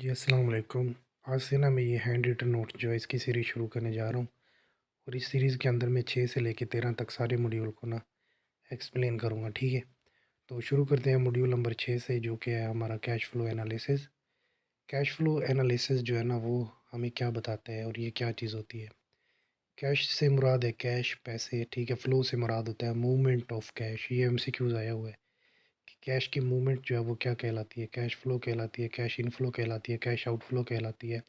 जी, अस्सलाम वालेकुम। आज से ना मैं ये हैंड रिटन नोट्स जो है इसकी सीरीज़ शुरू करने जा रहा हूँ। और इस सीरीज़ के अंदर मैं 6 से लेके 13 तक सारे मॉड्यूल को ना एक्सप्लेन करूँगा, ठीक है। तो शुरू करते हैं मॉड्यूल नंबर 6 से, जो कि है हमारा cash flow analysis. Cash flow analysis जो है ना वो हमें क्या बताता है और ये क्या चीज़ होती है। कैश से मुराद है कैश, पैसे, ठीक है। फ्लो से मुराद होता है मूवमेंट ऑफ कैश। ये एमसीक्यूज़ आया हुआ है कि कैश की मूवमेंट जो है वो क्या कहलाती है, कैश फ्लो कहलाती है, कैश इनफ्लो कहलाती है, कैश आउटफ्लो कहलाती है,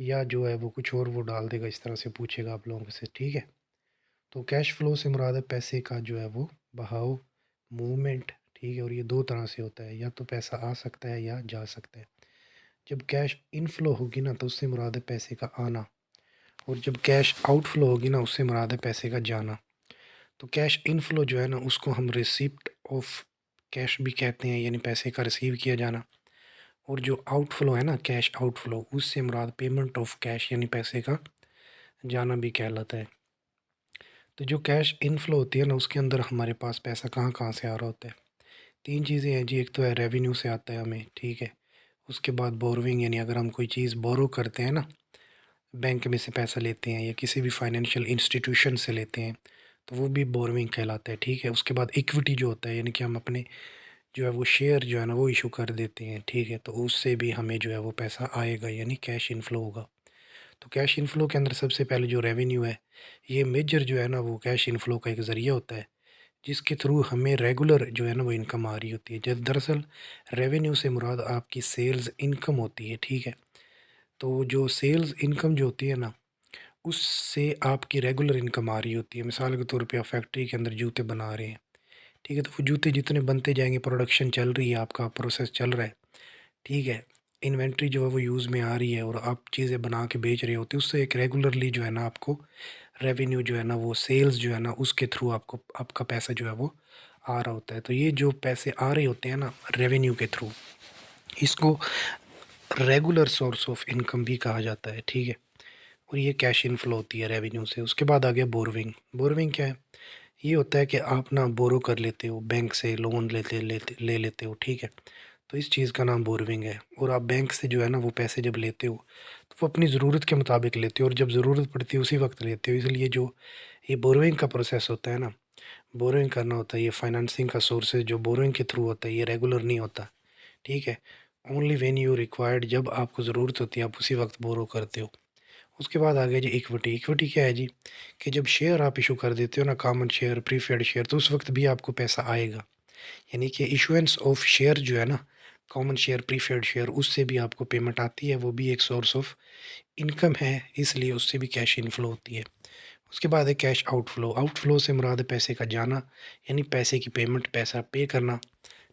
या जो है वो कुछ और वो डाल देगा, इस तरह से पूछेगा आप लोगों से, ठीक है। तो कैश फ्लो से मुराद है पैसे का जो है वो बहाव, मूवमेंट, ठीक है। और ये दो तरह से होता है, या तो पैसा आ सकता है या जा सकता है। जब कैश इनफ्लो होगी ना तो उससे मुराद है पैसे का आना, और जब कैश आउटफ्लो होगी ना उससे मुराद है पैसे का जाना। तो कैश इनफ्लो जो है ना उसको हम रिसिप्ट ऑफ कैश भी कहते हैं, यानी पैसे का रिसीव किया जाना। और जो आउटफ्लो है ना कैश आउटफ्लो, उससे मुराद पेमेंट ऑफ कैश यानी पैसे का जाना भी कहलाता है। तो जो कैश इनफ्लो होती है ना उसके अंदर हमारे पास पैसा कहाँ कहाँ से आ रहा होता है। तीन चीज़ें हैं जी। एक तो है रेवेन्यू से आता है हमें, ठीक है। उसके बाद बोरोइंग, यानी अगर हम कोई चीज़ बोरो करते हैं ना, बैंक में से पैसा लेते हैं या किसी भी फाइनेंशियल इंस्टीट्यूशन से लेते हैं, तो वो भी बोरोइंग कहलाता है, ठीक है। उसके बाद इक्विटी जो होता है, यानी कि हम अपने जो है वो शेयर जो है ना वो इशू कर देते हैं, ठीक है। तो उससे भी हमें जो है वो पैसा आएगा, यानी कैश इनफ्लो होगा। तो कैश इनफ्लो के अंदर सबसे पहले जो रेवेन्यू है, ये मेजर जो है ना वो कैश इनफ्लो का एक ज़रिया होता है, जिसके थ्रू हमें रेगुलर जो है ना वो इनकम आ रही होती है। जब दरअसल रेवेन्यू से मुराद आपकी सेल्स इनकम होती है, ठीक है। तो जो सेल्स इनकम जो होती है ना, उससे आपकी रेगुलर इनकम आ रही होती है। मिसाल के तौर पे आप फैक्ट्री के अंदर जूते बना रहे हैं, ठीक है। तो वो जूते जितने बनते जाएंगे, प्रोडक्शन चल रही है, आपका प्रोसेस चल रहा है, ठीक है। इन्वेंट्री जो है वो यूज़ में आ रही है और आप चीज़ें बना के बेच रहे होते हैं, उससे एक रेगुलरली जो है ना आपको रेवेन्यू जो है ना वो सेल्स जो है ना उसके थ्रू आपको आपका पैसा जो है वो आ रहा होता है। तो ये जो पैसे आ रहे होते हैं ना रेवेन्यू के थ्रू, इसको रेगुलर सोर्स ऑफ इनकम भी कहा जाता है, ठीक है। और ये कैश इनफ्लो होती है रेवेन्यू से। उसके बाद आ गया बोरविंग। बोरविंग क्या है? ये होता है कि आप ना बोरो कर लेते हो, बैंक से लोन ले लेते हो, ठीक है। तो इस चीज़ का नाम बोरविंग है। और आप बैंक से जो है ना वो पैसे जब लेते हो तो वो अपनी ज़रूरत के मुताबिक लेते हो, और जब ज़रूरत पड़ती है उसी वक्त लेते हो। इसलिए जो ये बोरोइंग का प्रोसेस होता है ना, बोरोइंग करना होता है, ये फाइनेंसिंग का सोर्सेज जो बोरोइंग के थ्रू होता है, ये रेगुलर नहीं होता, ठीक है। ओनली व्हेन यू रिक्वायर्ड, जब आपको ज़रूरत होती है आप उसी वक्त बोरो करते हो। उसके बाद आ गया जी इक्विटी। इक्विटी क्या है जी? कि जब शेयर आप इशू कर देते हो ना, कॉमन शेयर, प्रीफर्ड शेयर, तो उस वक्त भी आपको पैसा आएगा। यानी कि इशुएंस ऑफ शेयर जो है ना, कॉमन शेयर, प्रीफर्ड शेयर, उससे भी आपको पेमेंट आती है। वो भी एक सोर्स ऑफ इनकम है, इसलिए उससे भी कैश इनफ्लो होती है। उसके बाद है कैश आउटफ्लो। आउटफ्लो से मुराद है पैसे का जाना, यानी पैसे की पेमेंट, पैसा पे करना,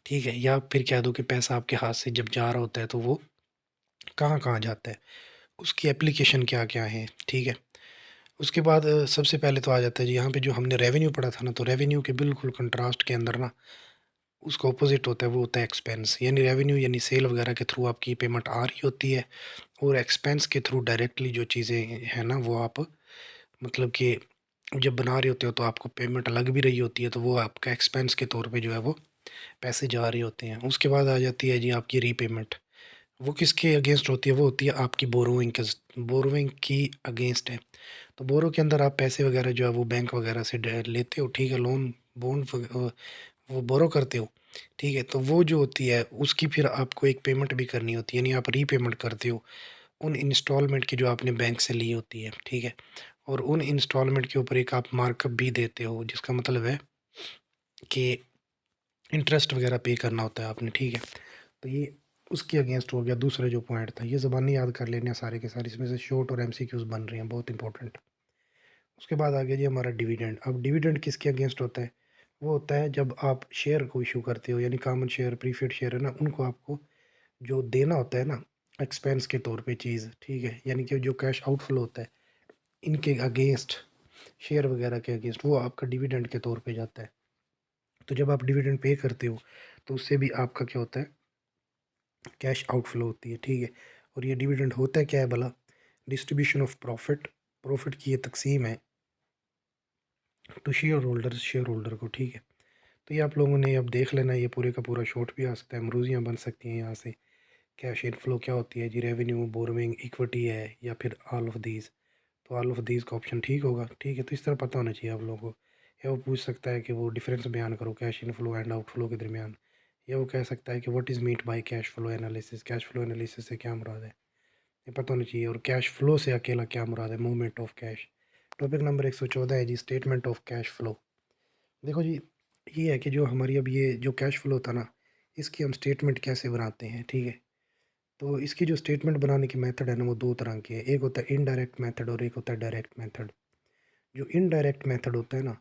ठीक है। या फिर कह दो कि पैसा आपके हाथ से जब जा रहा होता है तो वो कहाँ कहाँ जाता है, उसकी एप्लीकेशन क्या क्या है, ठीक है। उसके बाद सबसे पहले तो आ जाता है जी यहाँ पे जो हमने रेवेन्यू पढ़ा था ना, तो रेवेन्यू के बिल्कुल कंट्रास्ट के अंदर ना उसका ऑपोजिट होता है, वो होता है एक्सपेंस। यानी रेवेन्यू यानी सेल वगैरह के थ्रू आपकी पेमेंट आ रही होती है, और एक्सपेंस के थ्रू डायरेक्टली जो चीज़ें हैं ना वो आप मतलब कि जब बना रहे होते हो तो आपको पेमेंट लग भी रही होती है, तो वो आपका एक्सपेंस के तौर पे जो है वो पैसे जा रहे होते हैं। उसके बाद आ जाती है जी आपकी रीपेमेंट। वो किसके अगेंस्ट होती है? वो होती है आपकी बोरोइंग के, बोरोइंग की अगेंस्ट है। तो बोरो के अंदर आप पैसे वगैरह जो है वो बैंक वगैरह से लेते हो, ठीक है। लोन बॉन्ड वो बोरो करते हो, ठीक है। तो वो जो होती है उसकी फिर आपको एक पेमेंट भी करनी होती है, यानी आप रीपेमेंट करते हो उन इंस्टॉलमेंट की जो आपने बैंक से ली होती है, ठीक है। और उन इंस्टॉलमेंट के ऊपर एक आप मार्कअप भी देते हो, जिसका मतलब है कि इंटरेस्ट वगैरह पे करना होता है आपने, ठीक है। तो ये उसके अगेंस्ट हो गया। दूसरा जो पॉइंट था, ये ज़बानी याद कर लेने हैं सारे के सारे, इसमें से शॉर्ट और एमसीक्यूज बन रहे हैं, बहुत इंपॉर्टेंट। उसके बाद आ गया जी हमारा डिविडेंड। अब डिविडेंड किसके अगेंस्ट होता है? वो होता है जब आप शेयर को इशू करते हो, यानी कॉमन शेयर, प्रीफर्ड शेयर है ना, उनको आपको जो देना होता है ना एक्सपेंस के तौर पे चीज़, ठीक है। यानी कि जो कैश आउटफ्लो होता है इनके अगेंस्ट, शेयर वगैरह के अगेंस्ट, वो आपका डिविडेंड के तौर पे जाता है। तो जब आप डिविडेंड पे करते हो तो उससे भी आपका क्या होता है, कैश आउटफ्लो होती है, ठीक है। और ये डिविडेंड होता है क्या है भला? डिस्ट्रीब्यूशन ऑफ प्रॉफिट, प्रॉफिट की ये तकसीम है to shareholder, shareholder को, ठीक है। तो ये आप लोगों ने अब देख लेना, ये पूरे का पूरा शॉर्ट भी आ सकता है, मरूजियाँ बन सकती हैं यहाँ से कैश इनफ्लो क्या होती है जी? रेवेन्यू, बोरोइंग, इक्विटी है या फिर ऑल ऑफ दीज? तो ऑल ऑफ दीज का ऑप्शन ठीक होगा, ठीक है। तो इस तरह पता होना चाहिए आप लोगों को। या वो पूछ सकता है कि वो डिफरेंस बयान करो कैश इनफ्लो एंड आउटफ्लो के दरमियान। या वो कह सकता है कि what is meant by cash flow analysis? Cash flow analysis से क्या मुराद है, ये पता होना चाहिए। और कैश फ्लो से अकेला क्या मुराद है? Movement of cash. Topic number 114 है जी, स्टेटमेंट ऑफ कैश फ्लो। देखो जी, ये है कि जो हमारी अब ये जो कैश फ्लो था ना, इसकी हम स्टेटमेंट कैसे बनाते हैं, ठीक है। तो इसकी जो स्टेटमेंट बनाने की मेथड है ना, वो दो तरह की है। एक होता है इनडायरेक्ट मेथड और एक होता है डायरेक्ट मेथड। जो इनडायरेक्ट मेथड होता है ना,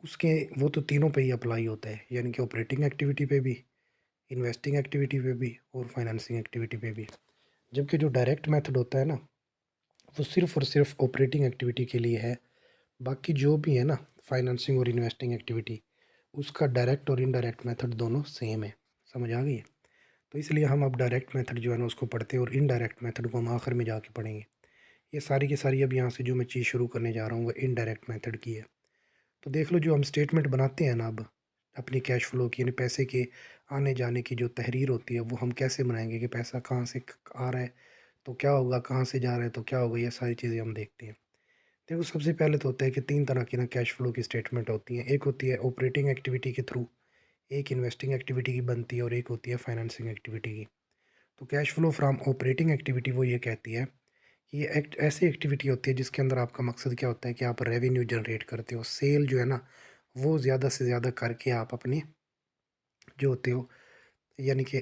उसके वो तो तीनों पे ही अप्लाई होता है, यानी कि ऑपरेटिंग एक्टिविटी पे भी, इन्वेस्टिंग एक्टिविटी पे भी और फाइनेंसिंग एक्टिविटी पे भी। जबकि जो डायरेक्ट मेथड होता है ना, वो सिर्फ़ और सिर्फ ऑपरेटिंग एक्टिविटी के लिए है। बाकी जो भी है ना, फाइनेंसिंग और इन्वेस्टिंग एक्टिविटी, उसका डायरेक्ट और इनडायरेक्ट मेथड दोनों सेम है। समझ आ गई है? तो इसलिए हम अब डायरेक्ट मेथड जो है ना उसको पढ़ते हैं और इनडायरेक्ट मेथड को हम आखिर में जाके पढ़ेंगे। ये सारी की सारी अब यहाँ से जो मैं चीज़ शुरू करने जा रहा हूँ वो इनडायरेक्ट मेथड की है। तो देख लो, जो हम स्टेटमेंट बनाते हैं ना अब अपनी कैश फ्लो की, यानी पैसे के आने जाने की जो तहरीर होती है, वो हम कैसे बनाएंगे कि पैसा कहाँ से आ रहा है तो क्या होगा, कहाँ से जा रहा है तो क्या होगा, ये सारी चीज़ें हम देखते हैं। देखो, सबसे पहले तो होता है कि तीन तरह की ना कैश फ्लो की स्टेटमेंट होती हैं। एक होती है ऑपरेटिंग एक्टिविटी के थ्रू, एक इन्वेस्टिंग एक्टिविटी की बनती है और एक होती है फाइनेंसिंग एक्टिविटी की। तो cash flow from operating activity वो ये कहती है कि ये ऐसी एक्टिविटी होती है जिसके अंदर आपका मकसद क्या होता है कि आप रेवेन्यू जनरेट करते हो। सेल जो है ना, वो ज़्यादा से ज़्यादा करके आप अपने जो होते हो, यानी कि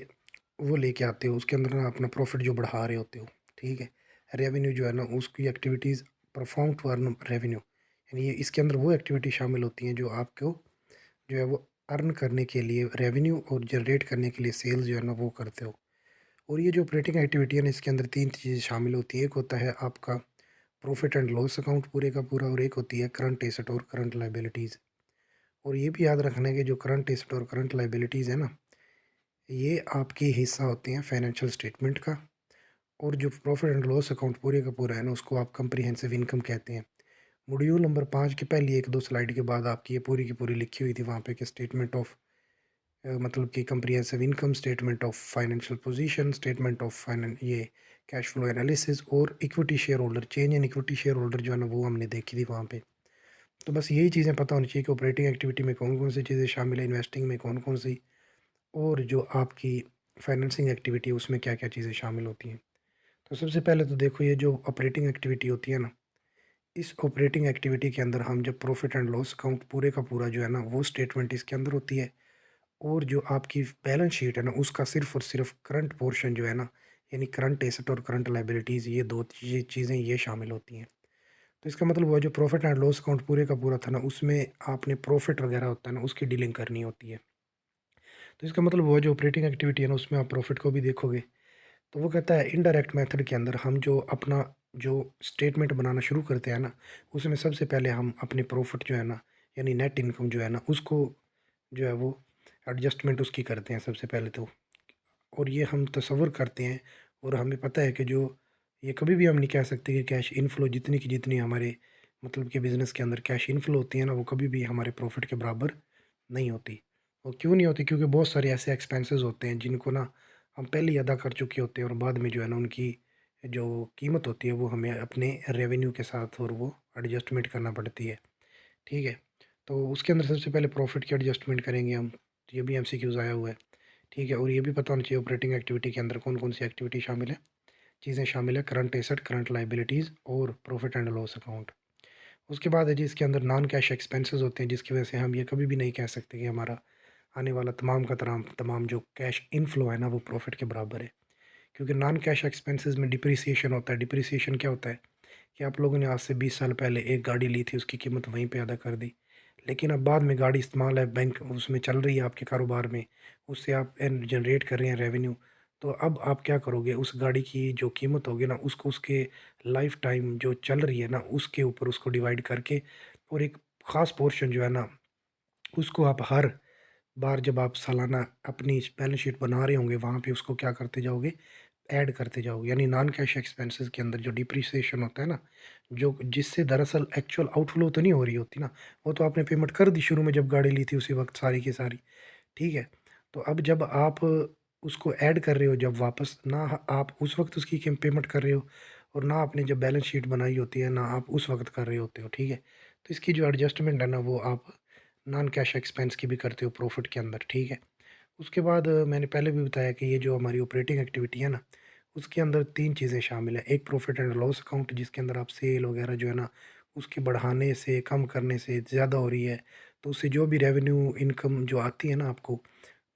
वो लेके आते हो, उसके अंदर ना अपना प्रॉफिट जो बढ़ा रहे होते हो, ठीक है। रेवेन्यू जो है ना, उसकी activities perform to earn revenue, यानी ये इसके अंदर वो एक्टिविटी शामिल होती हैं जो आपको जो है वो अर्न करने के लिए, रेवेन्यू और जनरेट करने के लिए सेल्स जो है ना वो करते हो। और ये जो ऑपरेटिंग एक्टिविटी है ना, इसके अंदर तीन चीज़ें शामिल होती है। एक होता है आपका प्रॉफिट एंड लॉस अकाउंट पूरे का पूरा, और एक होती है करंट एसेट और करंट लाइबिलिटीज़। और ये भी याद रखना है कि जो करंट एसेट और करंट लाइबिलिटीज़ है ना, ये आपकी हिस्सा होते हैं फाइनेंशियल स्टेटमेंट का। और जो प्रॉफिट एंड लॉस अकाउंट पूरे का पूरा है ना, उसको आप कंप्रीहेंसिव इनकम कहते हैं। मॉड्यूल नंबर 5 की पहली एक दो स्लाइड के बाद आपकी ये पूरी की पूरी लिखी हुई थी वहाँ पे कि स्टेटमेंट ऑफ मतलब कि comprehensive income, statement of financial position, statement of finance, ये कैश फ्लो एनालिसिस और equity share holder, change in equity share holder जो है ना वो हमने देखी थी वहाँ पे। तो बस यही चीज़ें पता होनी चाहिए कि ऑपरेटिंग एक्टिविटी में कौन कौन सी चीज़ें शामिल है, इन्वेस्टिंग में कौन कौन सी, और जो आपकी फाइनेंसिंग एक्टिविटी है उसमें क्या क्या चीज़ें शामिल होती हैं। तो सबसे पहले तो देखो, ये जो ऑपरेटिंग एक्टिविटी होती है ना, इस ऑपरेटिंग एक्टिविटी के अंदर हम जब प्रॉफिट एंड लॉस अकाउंट पूरे का पूरा जो है ना वो स्टेटमेंट इसके अंदर होती है। और जो आपकी बैलेंस शीट है ना, उसका सिर्फ़ और सिर्फ़ करंट पोर्शन जो है ना, यानी करंट एसेट और करंट लायबिलिटीज़, ये 2 चीज़ें ये शामिल होती हैं। तो इसका मतलब हुआ जो प्रॉफ़िट एंड लॉस अकाउंट पूरे का पूरा था ना, उसमें आपने प्रॉफ़िट वग़ैरह होता है ना, उसकी डीलिंग करनी होती है। तो इसका मतलब हुआ जो ऑपरेटिंग एक्टिविटी है ना, उसमें आप प्रॉफ़िट को भी देखोगे। तो वो कहता है इनडायरेक्ट मेथड के अंदर हम जो अपना जो स्टेटमेंट बनाना शुरू करते हैं ना, उसमें सबसे पहले हम अपने प्रॉफ़िट जो है ना, यानी नेट इनकम जो है ना, उसको जो है वो एडजस्टमेंट उसकी करते हैं सबसे पहले तो। और ये हम तसव्वुर करते हैं और हमें पता है कि जो ये कभी भी हम नहीं कह सकते कि कैश इनफ्लो जितनी की जितनी हमारे मतलब कि बिज़नेस के अंदर कैश इनफ्लो होती है ना, वो कभी भी हमारे प्रॉफिट के बराबर नहीं होती। और क्यों नहीं होती? क्योंकि बहुत सारे ऐसे एक्सपेंसेस होते हैं जिनको ना हम पहले ही अदा कर चुके होते हैं और बाद में जो है ना उनकी जो कीमत होती है वो हमें अपने रेवेन्यू के साथ और वो एडजस्टमेंट करना पड़ती है, ठीक है। तो उसके अंदर सबसे पहले प्रॉफिट की एडजस्टमेंट करेंगे हम। तो ये भी एमसीक्यूज़ आया हुआ है, ठीक है। और ये भी पता होना चाहिए ऑपरेटिंग एक्टिविटी के अंदर कौन-कौन सी एक्टिविटी शामिल है, चीज़ें शामिल है, करंट एसेट, करंट लायबिलिटीज़ और प्रॉफिट एंड लॉस अकाउंट। उसके बाद है जी, इसके अंदर नॉन कैश एक्सपेंसेस होते हैं जिसकी वजह से हम ये कभी भी नहीं कह सकते कि हमारा आने वाला तमाम का तमाम जो कैश इनफ्लो है ना वो प्रॉफिट के बराबर है। क्योंकि नॉन कैश एक्सपेंसेस में डिप्रिसिएशन होता है। डिप्रिसिएशन क्या होता है कि आप लोगों ने आज से 20 साल पहले एक गाड़ी ली थी, उसकी कीमत वहीं पे अदा कर दी। लेकिन अब बाद में गाड़ी इस्तेमाल है, बैंक उसमें चल रही है आपके कारोबार में, उससे आप जनरेट कर रहे हैं रेवेन्यू। तो अब आप क्या करोगे, उस गाड़ी की जो कीमत होगी ना, उसको उसके लाइफ टाइम जो चल रही है ना, उसके ऊपर उसको डिवाइड करके और एक ख़ास पोर्शन जो है ना, उसको आप हर बार जब आप सालाना अपनी बैलेंस शीट बना रहे होंगे, वहाँ पे उसको क्या करते जाओगे, ऐड करते जाओगे। यानी नॉन कैश एक्सपेंसेस के अंदर जो डिप्रिसिएशन होता है ना, जो जिससे दरअसल एक्चुअल आउटफ्लो तो नहीं हो रही होती ना, वो तो आपने पेमेंट कर दी शुरू में जब गाड़ी ली थी उसी वक़्त सारी की सारी, ठीक है। तो अब जब आप उसको ऐड कर रहे हो जब वापस ना आप उस वक़्त उसकी किम पेमेंट कर रहे हो और ना आपने जब बैलेंस शीट बनाई होती है, ना आप उस वक़्त कर रहे होते हो, ठीक है? तो इसकी जो एडजस्टमेंट है ना वो आप नॉन कैश एक्सपेंस की भी करते हो प्रॉफ़िट के अंदर, ठीक है? उसके बाद मैंने पहले भी बताया कि ये जो हमारी ऑपरेटिंग एक्टिविटी है ना, उसके अंदर 3 चीज़ें शामिल हैं। एक प्रॉफ़िट एंड लॉस अकाउंट जिसके अंदर आप सेल वग़ैरह जो है ना, उसके बढ़ाने से, कम करने से ज़्यादा हो रही है, तो उससे जो भी रेवेन्यू इनकम जो आती है ना आपको,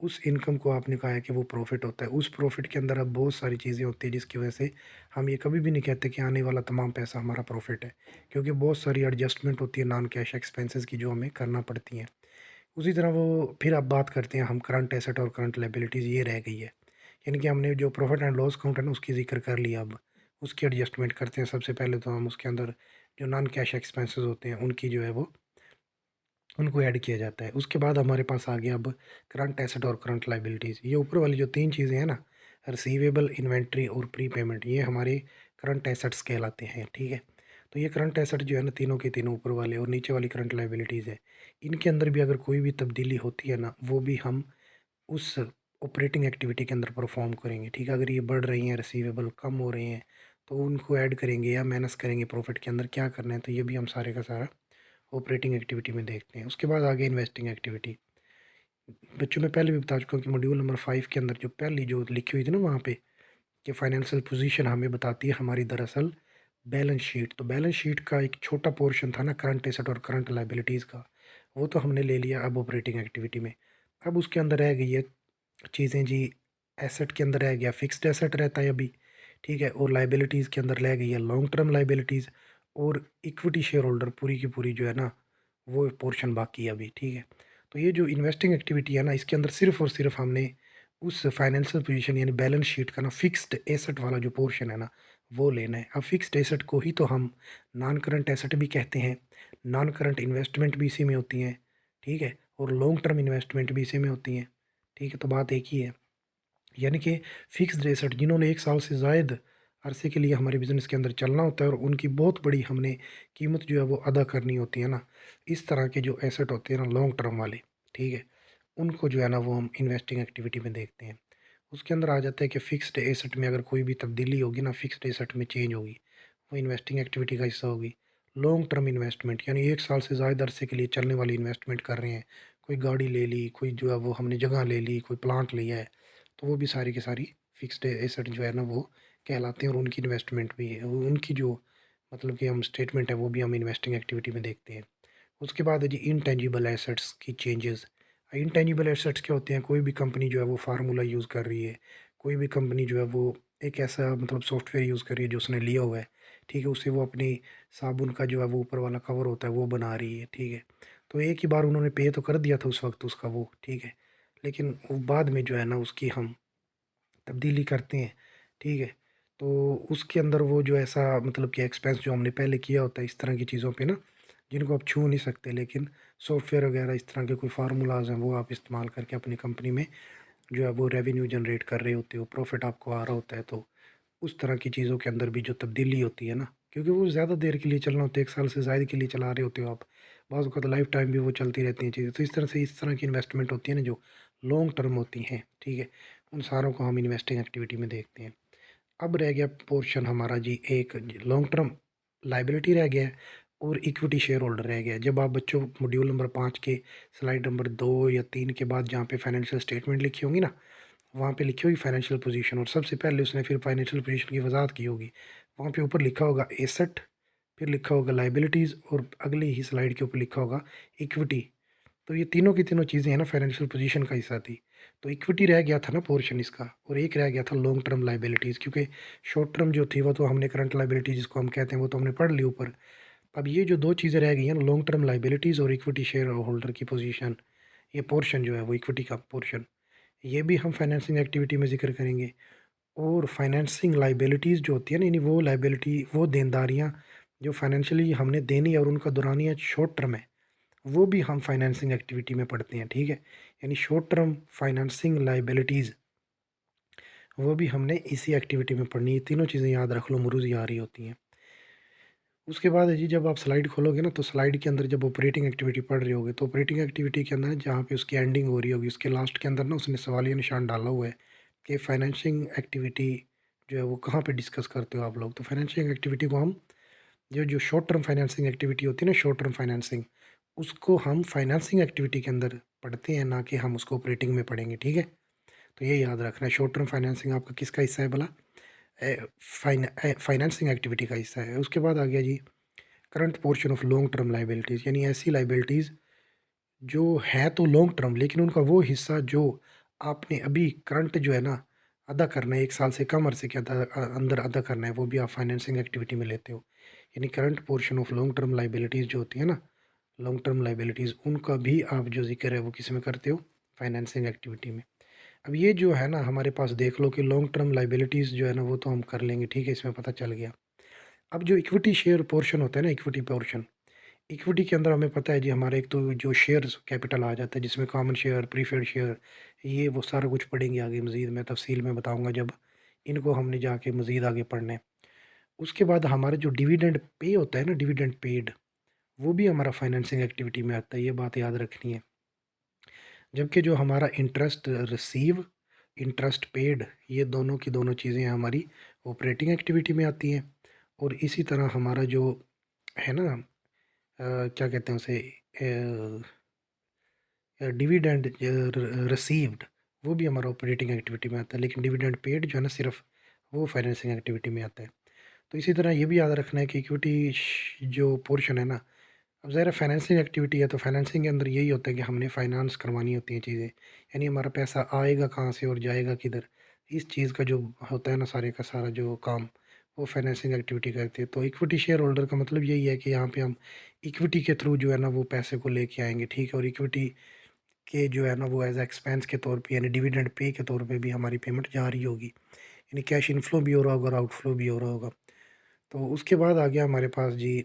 उस इनकम को आपने कहा है कि वो प्रॉफ़िट होता है। उस प्रॉफ़िट के अंदर अब बहुत सारी चीज़ें होती हैं जिसकी वजह से हम ये कभी भी नहीं कहते कि आने वाला तमाम पैसा हमारा प्रॉफ़िट है, क्योंकि बहुत सारी एडजस्टमेंट होती है नॉन कैश एक्सपेंसेस की जो हमें करना पड़ती हैं। उसी तरह वो फिर अब बात करते हैं हम करंट एसेट और करंट लायबिलिटीज़ ये रह गई है। यानी कि हमने जो प्रॉफ़िट एंड लॉस अकाउंट है ना उसकी ज़िक्र कर लिया अब, उसकी एडजस्टमेंट करते हैं। सबसे पहले तो हम उसके अंदर जो नॉन कैश एक्सपेंसेस होते हैं उनकी जो है वो उनको ऐड किया जाता है। उसके बाद हमारे पास आ गया अब करंट एसेट और करंट लायबिलिटीज़। ये ऊपर वाली जो 3 चीज़ें हैं ना, रिसीवेबल, इन्वेंटरी और प्रीपेमेंट, ये हमारे करंट एसेट्स कहलाते हैं, ठीक है? तो ये करंट एसेट जो है ना तीनों के तीनों ऊपर वाले और नीचे वाली करंट लायबिलिटीज़ है। इनके अंदर भी अगर कोई भी तब्दीली होती है ना, वो भी हम उस ऑपरेटिंग एक्टिविटी के अंदर परफ़ॉर्म करेंगे, ठीक है? अगर ये बढ़ रही हैं रिसीवेबल, कम हो रहे हैं, तो उनको ऐड करेंगे या माइनस करेंगे प्रॉफ़िट के अंदर, क्या करना है, तो ये भी हम सारे का सारा ऑपरेटिंग एक्टिविटी में देखते हैं। उसके बाद आगे इन्वेस्टिंग एक्टिविटी। बच्चों मैं पहले भी बता चुका हूँ कि मॉड्यूल नंबर 5 के अंदर जो पहली जो लिखी हुई थी ना वहाँ पे कि फाइनेंशियल पोजीशन हमें बताती है हमारी दरअसल बैलेंस शीट। तो बैलेंस शीट का एक छोटा पोर्शन था ना करंट एसेट और करंट लायबिलिटीज़ का, वो तो हमने ले लिया अब ऑपरेटिंग एक्टिविटी में। अब उसके अंदर रह गई है चीज़ें जी, एसेट के अंदर रह गया फिक्स्ड एसेट रहता है अभी, ठीक है? और लायबिलिटीज़ के अंदर रह गई है लॉन्ग टर्म लायबिलिटीज़ और इक्विटी शेयर होल्डर पूरी की पूरी जो है ना, वो पोर्शन बाकी है अभी, ठीक है? तो ये जो इन्वेस्टिंग एक्टिविटी है ना, इसके अंदर सिर्फ़ और सिर्फ़ हमने उस फाइनेंशियल पोजीशन यानी बैलेंस शीट का ना फिक्स्ड एसेट वाला जो पोर्शन है ना, वो लेना है। अब फिक्स्ड एसेट को ही तो हम नॉन करंट एसेट भी कहते हैं, नॉन करंट इन्वेस्टमेंट भी इसी में होती हैं, ठीक है? और लॉन्ग टर्म इन्वेस्टमेंट भी इसी में होती हैं, ठीक है? तो बात एक ही है। यानी कि फिक्स्ड एसेट जिन्होंने 1 साल से ज़ायद अरसे के लिए हमारे बिज़नेस के अंदर चलना होता है और उनकी बहुत बड़ी हमने कीमत जो है वो अदा करनी होती है ना, इस तरह के जो एसेट होते हैं ना लॉन्ग टर्म वाले, ठीक है? उनको जो है ना वो हम इन्वेस्टिंग एक्टिविटी में देखते हैं। उसके अंदर आ जाता है कि फ़िक्स्ड एसेट में अगर कोई भी तब्दीली होगी ना, फ़िक्स्ड एसेट में चेंज होगी, वो इन्वेस्टिंग एक्टिविटी का हिस्सा होगी। लॉन्ग टर्म इन्वेस्टमेंट यानी 1 साल से ज़्यादा अरसे के लिए चलने वाली इन्वेस्टमेंट कर रहे हैं। कोई गाड़ी ले ली, कोई जो है वो हमने जगह ले ली, कोई प्लांट लिया है, तो वो भी सारी की सारी फ़िक्स्ड एसेट जो है ना वो कहलाते हैं और उनकी इन्वेस्टमेंट भी है। वो उनकी जो मतलब कि हम स्टेटमेंट है वो भी हम इन्वेस्टिंग एक्टिविटी में देखते हैं। उसके बाद है जी इनटेंजिबल एसेट्स की चेंजेस। इनटेंजिबल एसेट्स क्या होते हैं? कोई भी कंपनी जो है वो फार्मूला यूज़ कर रही है, कोई भी कंपनी जो है वो एक ऐसा मतलब सॉफ्टवेयर यूज़ कर रही है जो उसने लिया हुआ है, ठीक है? उससे वो अपनी साबुन का जो है वो ऊपर वाला कवर होता है वो बना रही है, ठीक है? तो एक ही बार उन्होंने पे तो कर दिया था उस वक़्त उसका वो, ठीक है? लेकिन वो बाद में जो है ना उसकी हम तब्दीली करते हैं, ठीक है? तो उसके अंदर वो जो ऐसा मतलब कि एक्सपेंस जो हमने पहले किया होता है इस तरह की चीज़ों पे ना, जिनको आप छू नहीं सकते, लेकिन सॉफ्टवेयर वगैरह इस तरह के कोई फ़ार्मूलाज़ हैं वो आप इस्तेमाल करके अपनी कंपनी में जो है वो रेवेन्यू जनरेट कर रहे होते हो, प्रॉफ़िट आपको आ रहा होता है, तो उस तरह की चीज़ों के अंदर भी जो तब्दीली होती है ना, क्योंकि वो ज़्यादा देर के लिए चलना होता है, 1 साल से ज़ायद के लिए चला रहे होते हो आप। बाज़ औक़ात लाइफ़ टाइम भी वो चलती रहती हैं चीज़ें। तो इस तरह से इस तरह की इन्वेस्टमेंट होती है ना जो लॉन्ग टर्म होती हैं, ठीक है? उन सारों को हम इन्वेस्टिंग एक्टिविटी में देखते हैं। अब रह गया पोर्शन हमारा जी एक लॉन्ग टर्म लायबिलिटी रह गया है और इक्विटी शेयर होल्डर रह गया है। जब आप बच्चों मॉड्यूल नंबर 5 के स्लाइड नंबर 2 या 3 के बाद जहाँ पे फाइनेंशियल स्टेटमेंट लिखी होंगी ना, वहाँ पे लिखी होगी फाइनेंशियल पोजीशन और सबसे पहले उसने फिर फाइनेंशियल पोजीशन की वज़ाहत की होगी। वहाँ पे ऊपर लिखा होगा एसेट, फिर लिखा होगा लायबिलिटीज़ और अगली ही स्लाइड के ऊपर लिखा होगा इक्विटी। तो ये तीनों की तीनों चीज़ें हैं ना फाइनेंशियल पोजीशन का हिस्सा थी। तो इक्विटी रह गया था ना पोर्शन इसका और एक रह गया था लॉन्ग टर्म लायबिलिटीज़, क्योंकि शॉर्ट टर्म जो थी वो तो हमने करंट लायबिलिटी जिसको हम कहते हैं वो तो हमने पढ़ ली ऊपर। अब ये जो 2 चीज़ें रह गई हैं ना लॉन्ग टर्म लायबिलिटीज़ और इक्विटी शेयर होल्डर की पोजीशन, ये पोर्शन जो है वो इक्विटी का पोर्शन, ये भी हम फाइनेंसिंग एक्टिविटी में ज़िक्र करेंगे। और फाइनेंसिंग लायबिलिटीज़ जो होती है ना यानी वो लायबिलिटी वो देनदारियाँ जो फाइनेंशियली हमने देनी है और उनका दौरानिया शॉर्ट टर्म है, वो भी हम फाइनेंसिंग एक्टिविटी में पढ़ते हैं, ठीक है? यानी शॉर्ट टर्म फाइनेंसिंग लायबिलिटीज़ वो भी हमने इसी एक्टिविटी में पढ़नी है। तीनों चीज़ें याद रख लो, मुरुज़ ही आ रही होती हैं। उसके बाद है जी जब आप स्लाइड खोलोगे ना तो स्लाइड के अंदर जब ऑपरेटिंग एक्टिविटी पढ़ रहे होगे तो ऑपरेटिंग एक्टिविटी के अंदर जहाँ पे उसकी एंडिंग हो रही होगी उसके लास्ट के अंदर ना उसने सवालिया निशान डाला हुआ है, कि फाइनेंशिंग एक्टिविटी जो है वो कहाँ पे डिस्कस करते हो आप लोग। तो फाइनेंशिंग एक्टिविटी को हम जो जो शॉर्ट टर्म फाइनेंसिंग एक्टिविटी होती है ना, शॉर्ट टर्म फाइनेंसिंग, उसको हम फाइनेंसिंग एक्टिविटी के अंदर पढ़ते हैं, ना कि हम उसको ऑपरेटिंग में पढ़ेंगे, ठीक है। तो ये याद रखना है, शॉर्ट टर्म फाइनेंसिंग आपका किसका हिस्सा है भला? फाइनेंसिंग एक्टिविटी का हिस्सा है। उसके बाद आ गया जी current portion of long term liabilities, यानी ऐसी लाइबिलिटीज़ जो है तो लॉन्ग टर्म, लेकिन उनका वो हिस्सा जो आपने अभी करंट जो है ना अदा करना है, 1 साल से कम अरसे के अंदर अदा करना है, वो भी आप फाइनेंसिंग एक्टिविटी में लेते हो। यानी current portion of long term liabilities जो होती है ना, लॉन्ग टर्म लाइबिलिटीज़, उनका भी आप जो ज़िक्र है वो किस में करते हो? फाइनेंसिंग एक्टिविटी में। अब ये जो है ना हमारे पास देख लो कि लॉन्ग टर्म लाइबिलिटीज़ जो है ना वो तो हम कर लेंगे, ठीक है, इसमें पता चल गया। अब जो इक्विटी शेयर पोर्शन होता है ना, इक्विटी पोर्शन, इक्विटी के अंदर हमें पता है जी हमारा एक तो जो शेयर्स कैपिटल आ जाता है, जिसमें कॉमन शेयर, प्रीफर्ड शेयर, ये वो सारा कुछ पढ़ेंगे आगे मज़ीद, मैं तफ़सील में बताऊँगा जब इनको हमने जाके मज़ीद आगे पढ़ना है। उसके बाद हमारा जो डिविडेंड पे होता है ना, डिविडेंड पेड, वो भी हमारा फाइनेंसिंग एक्टिविटी में आता है, ये बात याद रखनी है। जबकि जो हमारा इंटरेस्ट रिसीव, इंटरेस्ट पेड, ये दोनों की दोनों चीज़ें हमारी ऑपरेटिंग एक्टिविटी में आती हैं। और इसी तरह हमारा जो है ना क्या कहते हैं उसे, डिविडेंड रिसीव्ड, वो भी हमारा ऑपरेटिंग एक्टिविटी में आता है, लेकिन डिविडेंड पेड जो है ना सिर्फ वो फाइनेंसिंग एक्टिविटी में आता है। तो इसी तरह ये भी याद रखना है कि इक्विटी जो पोर्शन है ना, अब ज़ाहिर है फाइनेंसिंग एक्टिविटी है, तो फाइनेंसिंग के अंदर यही होता है कि हमने फाइनेंस करवानी होती हैं चीज़ें, यानी हमारा पैसा आएगा कहाँ से और जाएगा किधर, इस चीज़ का जो होता है ना सारे का सारा जो काम, वो फाइनेंसिंग एक्टिविटी करती है। तो इक्विटी शेयर होल्डर का मतलब यही है कि यहाँ पे हम इक्विटी के थ्रू जो है ना वो पैसे को लेके आएंगे, ठीक है। और इक्विटी के जो है ना वो एज एक्सपेंस के तौर पे, यानी डिविडेंड पे के तौर पे भी हमारी पेमेंट जा रही होगी, यानी कैश इनफ्लो भी हो रहा होगा और आउटफ्लो भी हो रहा होगा। तो उसके बाद आ गया हमारे पास जी,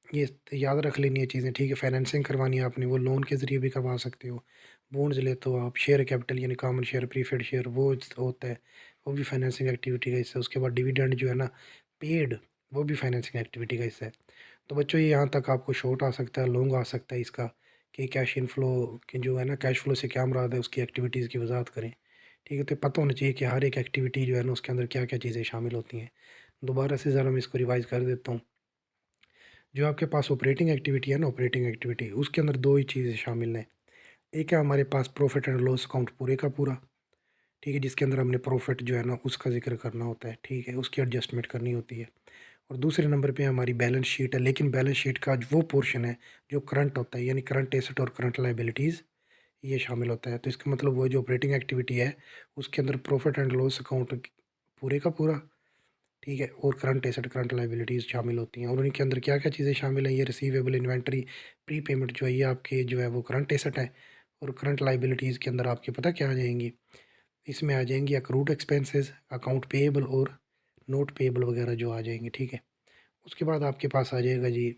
ये याद रख लेनी है चीज़ें, ठीक है। फाइनेंसिंग करवानी है आपने, वो लोन के ज़रिए भी करवा सकते हो, बॉन्ड्स लेते हो आप, शेयर कैपिटल यानी कॉमन शेयर, प्रीफर्ड शेयर, वो होता है, वो भी फाइनेंसिंग एक्टिविटी का हिस्सा है। उसके बाद डिविडेंड जो है ना पेड, वो भी फाइनेंसिंग एक्टिविटी का हिस्सा है। तो बच्चों ये यहाँ तक आपको शॉर्ट आ सकता है, लॉन्ग आ सकता है इसका, कि कैश इनफ्लो की जो है ना, कैश फ्लो से क्या मुराद है, उसकी एक्टिविटीज़ की वजाहत करें, ठीक है। तो पता होना चाहिए कि हर एक एक्टिविटी जो है ना उसके अंदर क्या क्या चीज़ें शामिल होती हैं। दोबारा से ज़रा मैं इसको रिवाइज़ कर देता हूँ। जो आपके पास ऑपरेटिंग एक्टिविटी है ना, ऑपरेटिंग एक्टिविटी, उसके अंदर 2 ही चीज़ें शामिल हैं। एक है हमारे पास प्रॉफ़िट एंड लॉस अकाउंट पूरे का पूरा, ठीक है, जिसके अंदर हमने प्रॉफ़िट जो है ना उसका ज़िक्र करना होता है, ठीक है, उसकी एडजस्टमेंट करनी होती है। और दूसरे नंबर पे हमारी बैलेंस शीट है, लेकिन बैलेंस शीट का जो वो पोर्शन है जो करंट होता है, यानी करंट एसेट और करंट लायबिलिटीज़, ये शामिल होता है। तो इसका मतलब वो जो ऑपरेटिंग एक्टिविटी है उसके अंदर प्रॉफ़िट एंड लॉस अकाउंट पूरे का पूरा, ठीक है, और करंट एसेट, करंट लायबिलिटीज़ शामिल होती हैं। और उनके अंदर क्या-क्या चीज़ें शामिल हैं, ये रिसीवेबल, इन्वेंटरी, प्रीपेमेंट जो है ये आपके जो है वो करंट एसेट है। और करंट लायबिलिटीज़ के अंदर आपके पता क्या आ जाएँगी, इसमें आ जाएँगी अक्रूड एक्सपेंसेस, अकाउंट पेएबल और नोट पेएबल वगैरह जो आ जाएँगे, ठीक है। उसके बाद आपके पास आ जाएगा जी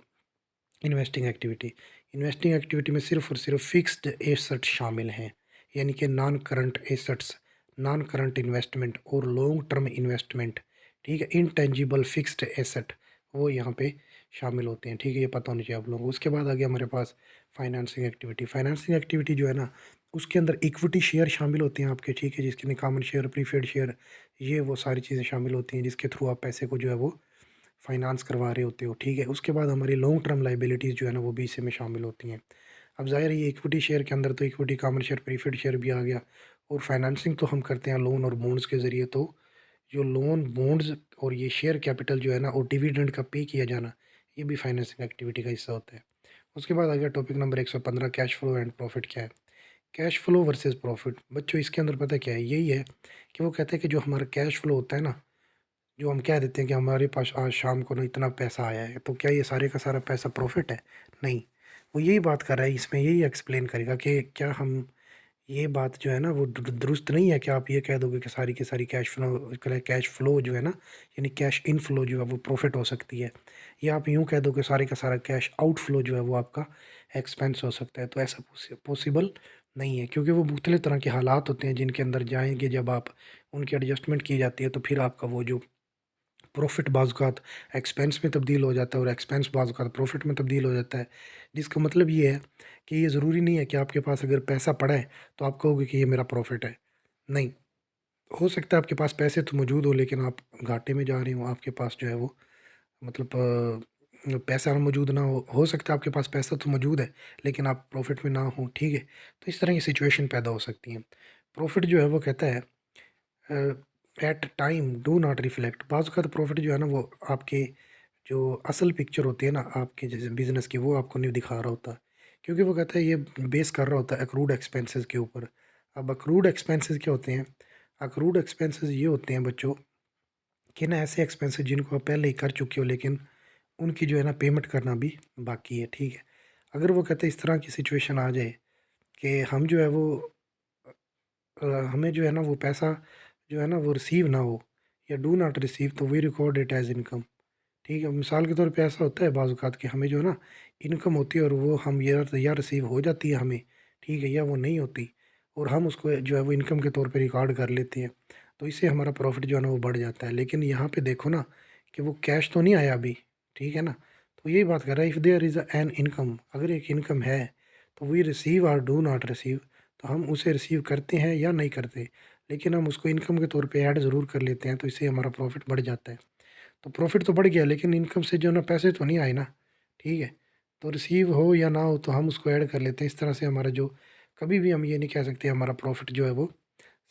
इन्वेस्टिंग एक्टिविटी। इन्वेस्टिंग एक्टिविटी में सिर्फ़ और सिर्फ फ़िक्स्ड एसेट्स शामिल हैं, यानी कि non current assets, non current investment और लॉन्ग टर्म इन्वेस्टमेंट, ठीक है, इनटेंजिबल फ़िक्स्ड एसेट, वो यहाँ पे शामिल होते हैं, ठीक है, ये पता होना चाहिए आप लोगों को। उसके बाद आ गया हमारे पास फाइनेंसिंग एक्टिविटी। फाइनेंसिंग एक्टिविटी जो है ना उसके अंदर इक्विटी शेयर शामिल होते हैं आपके, ठीक है, जिसके अंदर कॉमन शेयर, प्रीफर्ड शेयर, ये वो सारी चीज़ें शामिल होती हैं जिसके थ्रू आप पैसे को जो है वो फाइनेंस करवा रहे होते हो, ठीक है। उसके बाद हमारी लॉन्ग टर्म लायबिलिटीज़ जो है ना वो भी इसी में शामिल होती हैं। अब ज़ाहिर है ये इक्विटी शेयर के अंदर तो equity, common share, preferred share भी आ गया। और फाइनेंसिंग तो हम करते हैं लोन और बॉन्ड्स के ज़रिए, तो जो लोन, बॉन्ड्स और ये शेयर कैपिटल जो है ना और डिविडेंड का पे किया जाना, ये भी फाइनेंसिंग एक्टिविटी का हिस्सा होता है। उसके बाद आ गया topic number 115, cash flow and profit क्या है। कैश फ्लो वर्सेस प्रॉफिट, बच्चों इसके अंदर पता क्या है, यही है कि वो कहते हैं कि जो हमारा कैश फ्लो होता है ना, जो हम कह देते हैं कि हमारे पास आज शाम को ना इतना पैसा आया है, तो क्या ये सारे का सारा पैसा प्रॉफ़िट है? नहीं। वो यही बात कर रहा है, इसमें यही एक्सप्लेन करेगा कि क्या हम, ये बात जो है ना वो दुरुस्त नहीं है कि आप ये कह दोगे कि सारी की सारी कैश फ्लो जो है ना, यानी कैश इनफ्लो जो है वो प्रॉफ़िट हो सकती है। या आप यूँ कह दो कि सारे का सारा कैश आउटफ्लो जो है वो आपका एक्सपेंस हो सकता है। तो ऐसा पॉसिबल नहीं है, क्योंकि वो मुख्तलिफ़ तरह के हालात होते हैं जिनके अंदर जाएँगे जब आप, उनकी एडजस्टमेंट की जाती है, तो फिर आपका वो जो प्रॉफ़िट बाज़-औक़ात एक्सपेंस में तब्दील हो जाता है और एक्सपेंस बाज़-औक़ात प्रॉफ़िट में तब्दील हो जाता है। जिसका मतलब ये है कि ये ज़रूरी नहीं है कि आपके पास अगर पैसा पड़ा है, तो आप कहोगे कि ये मेरा प्रॉफ़िट है। नहीं, हो सकता है आपके पास पैसे तो मौजूद हो लेकिन आप घाटे में जा रहे हो, आपके पास जो है वो मतलब पैसा मौजूद ना हो सकता है आपके पास पैसा तो मौजूद है लेकिन आप प्रॉफ़िट में ना हो, ठीक है? तो इस तरह की सिचुएशन पैदा हो सकती है। प्रॉफ़िट जो है वो कहता है at time do not reflect, बाज़ औक़ात प्रॉफ़िट जो है ना वो आपके जो असल पिक्चर होती है ना आपके जैसे बिज़नेस की, वो आपको नहीं दिखा रहा होता। क्योंकि वो कहता है ये बेस कर रहा होता है अक्रूड एक्सपेंसेस के ऊपर। अब अक्रूड एक्सपेंसेस क्या होते हैं? अक्रूड एक्सपेंसेस ये होते हैं बच्चों कि ना ऐसे एक्सपेंसेस जिनको आप पहले ही कर चुके हो लेकिन उनकी जो है ना पेमेंट करना भी बाकी है, ठीक है? अगर वो कहते हैं इस तरह की सिचुएशन आ जाए कि हम जो है वो हमें जो है ना वो पैसा जो है ना वो रिसीव ना हो या डू नॉट रिसीव, तो we record it as income. ठीक है, मिसाल के तौर पे ऐसा होता है बाज़ औक़ात कि हमें जो है ना इनकम होती है और वो हम या रिसीव हो जाती है हमें, ठीक है, या वो नहीं होती और हम उसको जो है वो इनकम के तौर पे रिकॉर्ड कर लेते हैं। तो इससे हमारा प्रॉफ़िट जो है ना वो बढ़ जाता है। लेकिन यहाँ पे देखो ना कि वो कैश तो नहीं आया अभी, ठीक है ना? तो यही बात कर रहा है, if there is an income, अगर एक इनकम है तो वी रिसीव और डू नॉट रिसीव, तो हम उसे रिसीव करते हैं या नहीं करते। लेकिन हम उसको इनकम के तौर पे ऐड ज़रूर कर लेते हैं, तो इससे हमारा प्रॉफ़िट बढ़ जाता है। तो प्रॉफ़िट तो बढ़ गया लेकिन इनकम से जो है ना पैसे तो नहीं आए ना, ठीक है? तो रिसीव हो या ना हो तो हम उसको ऐड कर लेते हैं। इस तरह से हमारा जो कभी भी हम ये नहीं कह सकते हमारा प्रॉफ़िट जो है वो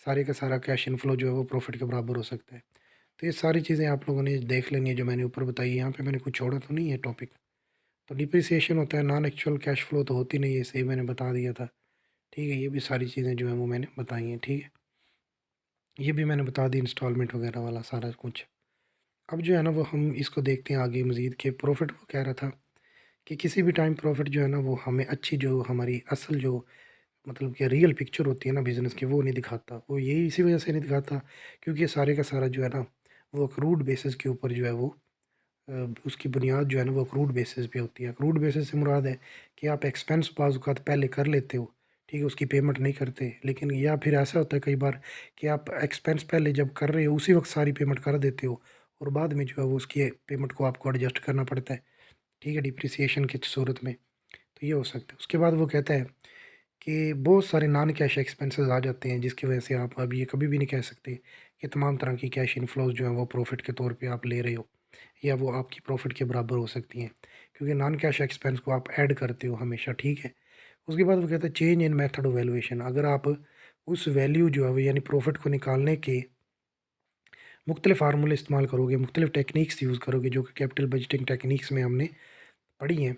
सारे का सारा कैश इनफ्लो जो है वो प्रॉफ़िट के बराबर हो सकता है। तो ये सारी चीज़ें आप लोगों ने देख लेनी है जो मैंने ऊपर बताई। यहाँ पे मैंने कुछ छोड़ा तो नहीं है टॉपिक। तो डिप्रिसिएशन होता है, नॉन एक्चुअल कैश फ्लो तो होती नहीं है, सही मैंने बता दिया था। ठीक है? ये भी सारी चीज़ें जो हैं वो मैंने बताई हैं, ठीक है? ये भी मैंने बता दी इंस्टॉलमेंट वगैरह वाला सारा कुछ। अब जो है ना वो हम इसको देखते हैं आगे मज़ीद कि प्रॉफ़िट वो कह रहा था कि किसी भी टाइम प्रॉफ़िट जो है ना वो हमें अच्छी जो हमारी असल जो मतलब कि रियल पिक्चर होती है ना बिज़नेस की, वो नहीं दिखाता। वो यही इसी वजह से नहीं दिखाता क्योंकि ये सारे का सारा जो है ना वो अक्रूड बेसिस के ऊपर जो है वो उसकी बुनियाद जो है ना वो अक्रूड बेसिस पे होती है। अक्रूड बेसिस से मुराद है कि आप एक्सपेंस बाज़ औक़ात पहले कर लेते हो, ठीक है? उसकी पेमेंट नहीं करते। लेकिन या फिर ऐसा होता है कई बार कि आप एक्सपेंस पहले जब कर रहे हो उसी वक़्त सारी पेमेंट कर देते हो और बाद में जो है वो उसकी पेमेंट को आपको एडजस्ट करना पड़ता है, ठीक है? डिप्रिसिएशन की सूरत में, तो ये हो सकता है। उसके बाद वो कहता है कि बहुत सारे नॉन कैश एक्सपेंसेस आ जाते हैं जिसकी वजह से आप अब ये कभी भी नहीं कह सकते कि तमाम तरह की कैश इनफ्लोज़ जो हैं वो प्रॉफ़िट के तौर पे आप ले रहे हो या वो आपकी प्रॉफ़िट के बराबर हो सकती हैं क्योंकि नॉन कैश एक्सपेंस को आप ऐड करते हो हमेशा, ठीक है? उसके बाद वो कहता है change in method of valuation, अगर आप उस वैल्यू जो है वो यानी प्रॉफ़िट को निकालने के मुख्तलिफ़ फ़ार्मूले इस्तेमाल करोगे, मुख्तलिफ़ टेक्नीक्स यूज़ करोगे जो कि कैपिटल बजटिंग टेक्नीक्स में हमने पढ़ी हैं।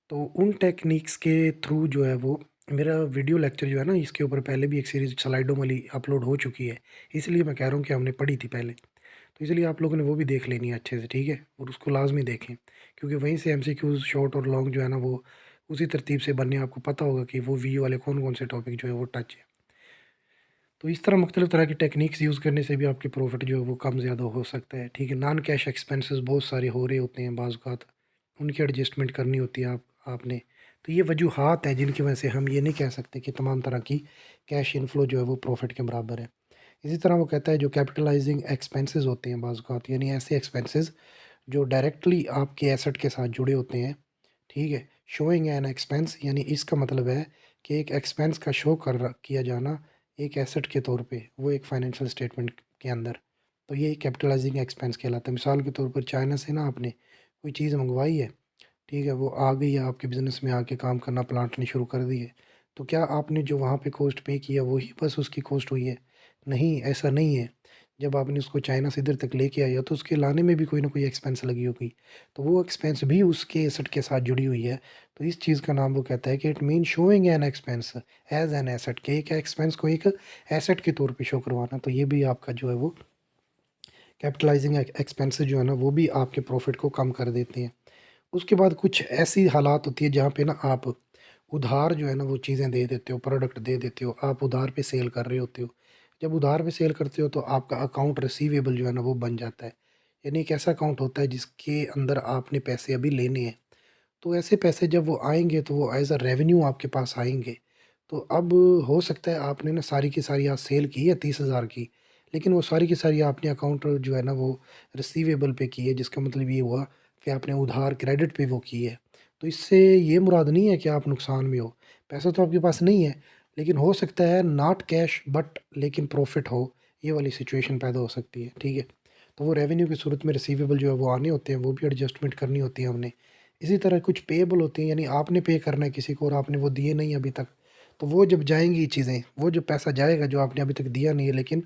तो उन टेक्नीक्स के थ्रू जो है वो मेरा वीडियो लेक्चर जो है ना इसके ऊपर पहले भी एक सीरीज़ स्लाइडों वाली अपलोड हो चुकी है। इसलिए मैं कह रहा हूँ कि हमने पढ़ी थी पहले। तो इसलिए आप लोगों ने वो भी देख लेनी है अच्छे से, ठीक है? और उसको लाज़मी देखें क्योंकि वहीं से एमसीक्यूज़ शॉर्ट और लॉन्ग जो है ना वो उसी तरतीब से बनने आपको पता होगा कि वो वीडियो वाले कौन-कौन से टॉपिक जो है वो टच है। तो इस तरह मुख्तलिफ़ तरह की टेक्नीक्स यूज़ करने से भी आपकी प्रॉफ़िट जो है वो कम ज़्यादा हो सकता है, ठीक है? नॉन कैश एक्सपेंसेस बहुत सारे हो रहे होते हैं बाज़ औक़ात, उनकी एडजस्टमेंट करनी होती है आपने। तो ये वजूहात हैं जिनकी वजह से हम ये नहीं कह सकते कि तमाम तरह की कैश इनफ्लो जो है वो प्रॉफ़िट के बराबर है। इसी तरह वो कहता है जो कैपिटलाइज़िंग एक्सपेंसेस होते हैं बाज़ औक़ात यानी ऐसे एक्सपेंसेस जो डायरेक्टली आपके एसेट के साथ जुड़े होते हैं, ठीक है? शोइंग एन एक्सपेंस यानी इसका मतलब है कि एक एक्सपेंस का शो किया जाना एक एसेट के तौर पे, वो एक फाइनेंशियल स्टेटमेंट के अंदर। तो ये कैपिटलाइज़िंग एक्सपेंस कहलाता है। मिसाल के तौर पर चाइना से ना आपने कोई चीज़ मँगवाई है, ठीक है? वो आ गई है आपके बिज़नेस में आके काम करना, प्लांट ने शुरू कर दी है। तो क्या आपने जो वहाँ पे कॉस्ट पे किया वही बस उसकी कॉस्ट हुई है? नहीं, ऐसा नहीं है। जब आपने उसको चाइना से इधर तक लेके आए हो तो उसके लाने में भी कोई ना कोई एक्सपेंस लगी होगी। तो वो एक्सपेंस भी उसके एसेट के साथ जुड़ी हुई है। तो इस चीज़ का नाम वो कहता है कि it mean showing an expense as an asset, कि एक एक्सपेंस को एक एसेट के तौर पे शो करवाना। तो ये भी आपका जो है वो कैपिटलाइज़िंग एक्सपेंसेस जो है ना वो भी आपके प्रॉफ़िट को कम कर देते हैं। उसके बाद कुछ ऐसी हालात होती है जहाँ पे ना आप उधार जो है ना वो चीज़ें दे देते हो, प्रोडक्ट दे देते हो, आप उधार पे सेल कर रहे होते हो। जब उधार पे सेल करते हो तो आपका अकाउंट रिसीवेबल जो है ना वो बन जाता है। यानी एक ऐसा अकाउंट होता है जिसके अंदर आपने पैसे अभी लेने हैं। तो ऐसे पैसे जब वो आएँगे तो वो एज़ अ रेवेन्यू आपके पास आएँगे। तो अब हो सकता है आपने ना सारी की सारी आज सेल की है 30,000 की, लेकिन वो सारी की सारी आपने अकाउंट जो है ना वो रिसीवेबल पे की है, जिसका मतलब ये हुआ कि आपने उधार क्रेडिट पे वो की है। तो इससे ये मुराद नहीं है कि आप नुकसान में हो। पैसा तो आपके पास नहीं है, लेकिन हो सकता है नॉट कैश बट लेकिन प्रॉफ़िट हो ये वाली सिचुएशन पैदा हो सकती है, ठीक है। तो वो रेवेन्यू की सूरत में रिसीवेबल जो है वो आने होते हैं, वो भी एडजस्टमेंट करनी होती है हमने। इसी तरह कुछ पेएबल होते हैं, यानी आपने पे करना है किसी को और आपने वो दिए नहीं अभी तक, तो वो जब जाएँगी चीज़ें, वो जो पैसा जाएगा जो आपने अभी तक दिया नहीं है, लेकिन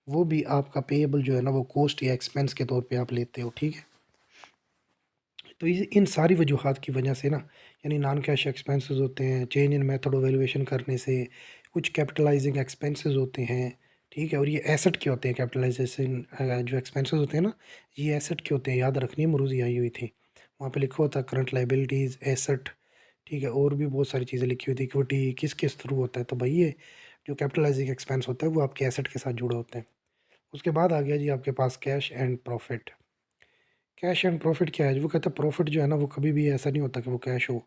वो भी आपका पेएबल जो है ना वो कॉस्ट या एक्सपेंस के तौर पे आप लेते हो, ठीक है। तो ये इन सारी वजूहात की वजह से ना, यानी नॉन कैश एक्सपेंसेस होते हैं, change in method of valuation करने से, कुछ कैपिटलाइजिंग एक्सपेंसेस होते हैं, ठीक है। और ये एसेट के होते हैं कैपिटलाइजेशन, जो एक्सपेंसेस होते हैं ना, ये एसेट के होते हैं, याद रखनी है, मुरूज़ी आई हुई थी। वहाँ पे लिखा होता है करंट लायबिलिटीज़, एसेट, ठीक है। और भी बहुत सारी चीज़ें लिखी हुई थी, इक्विटी किस-किस थ्रू होता है। तो भई ये जो कैपिटलाइजिंग एक्सपेंस होता है वो आपके एसेट के साथ जुड़ा होता है। उसके बाद आ गया जी आपके पास cash and profit. Cash and profit क्या है? जी, वो कहता है प्रॉफ़िट जो है ना वो कभी भी ऐसा नहीं होता कि वो कैश हो,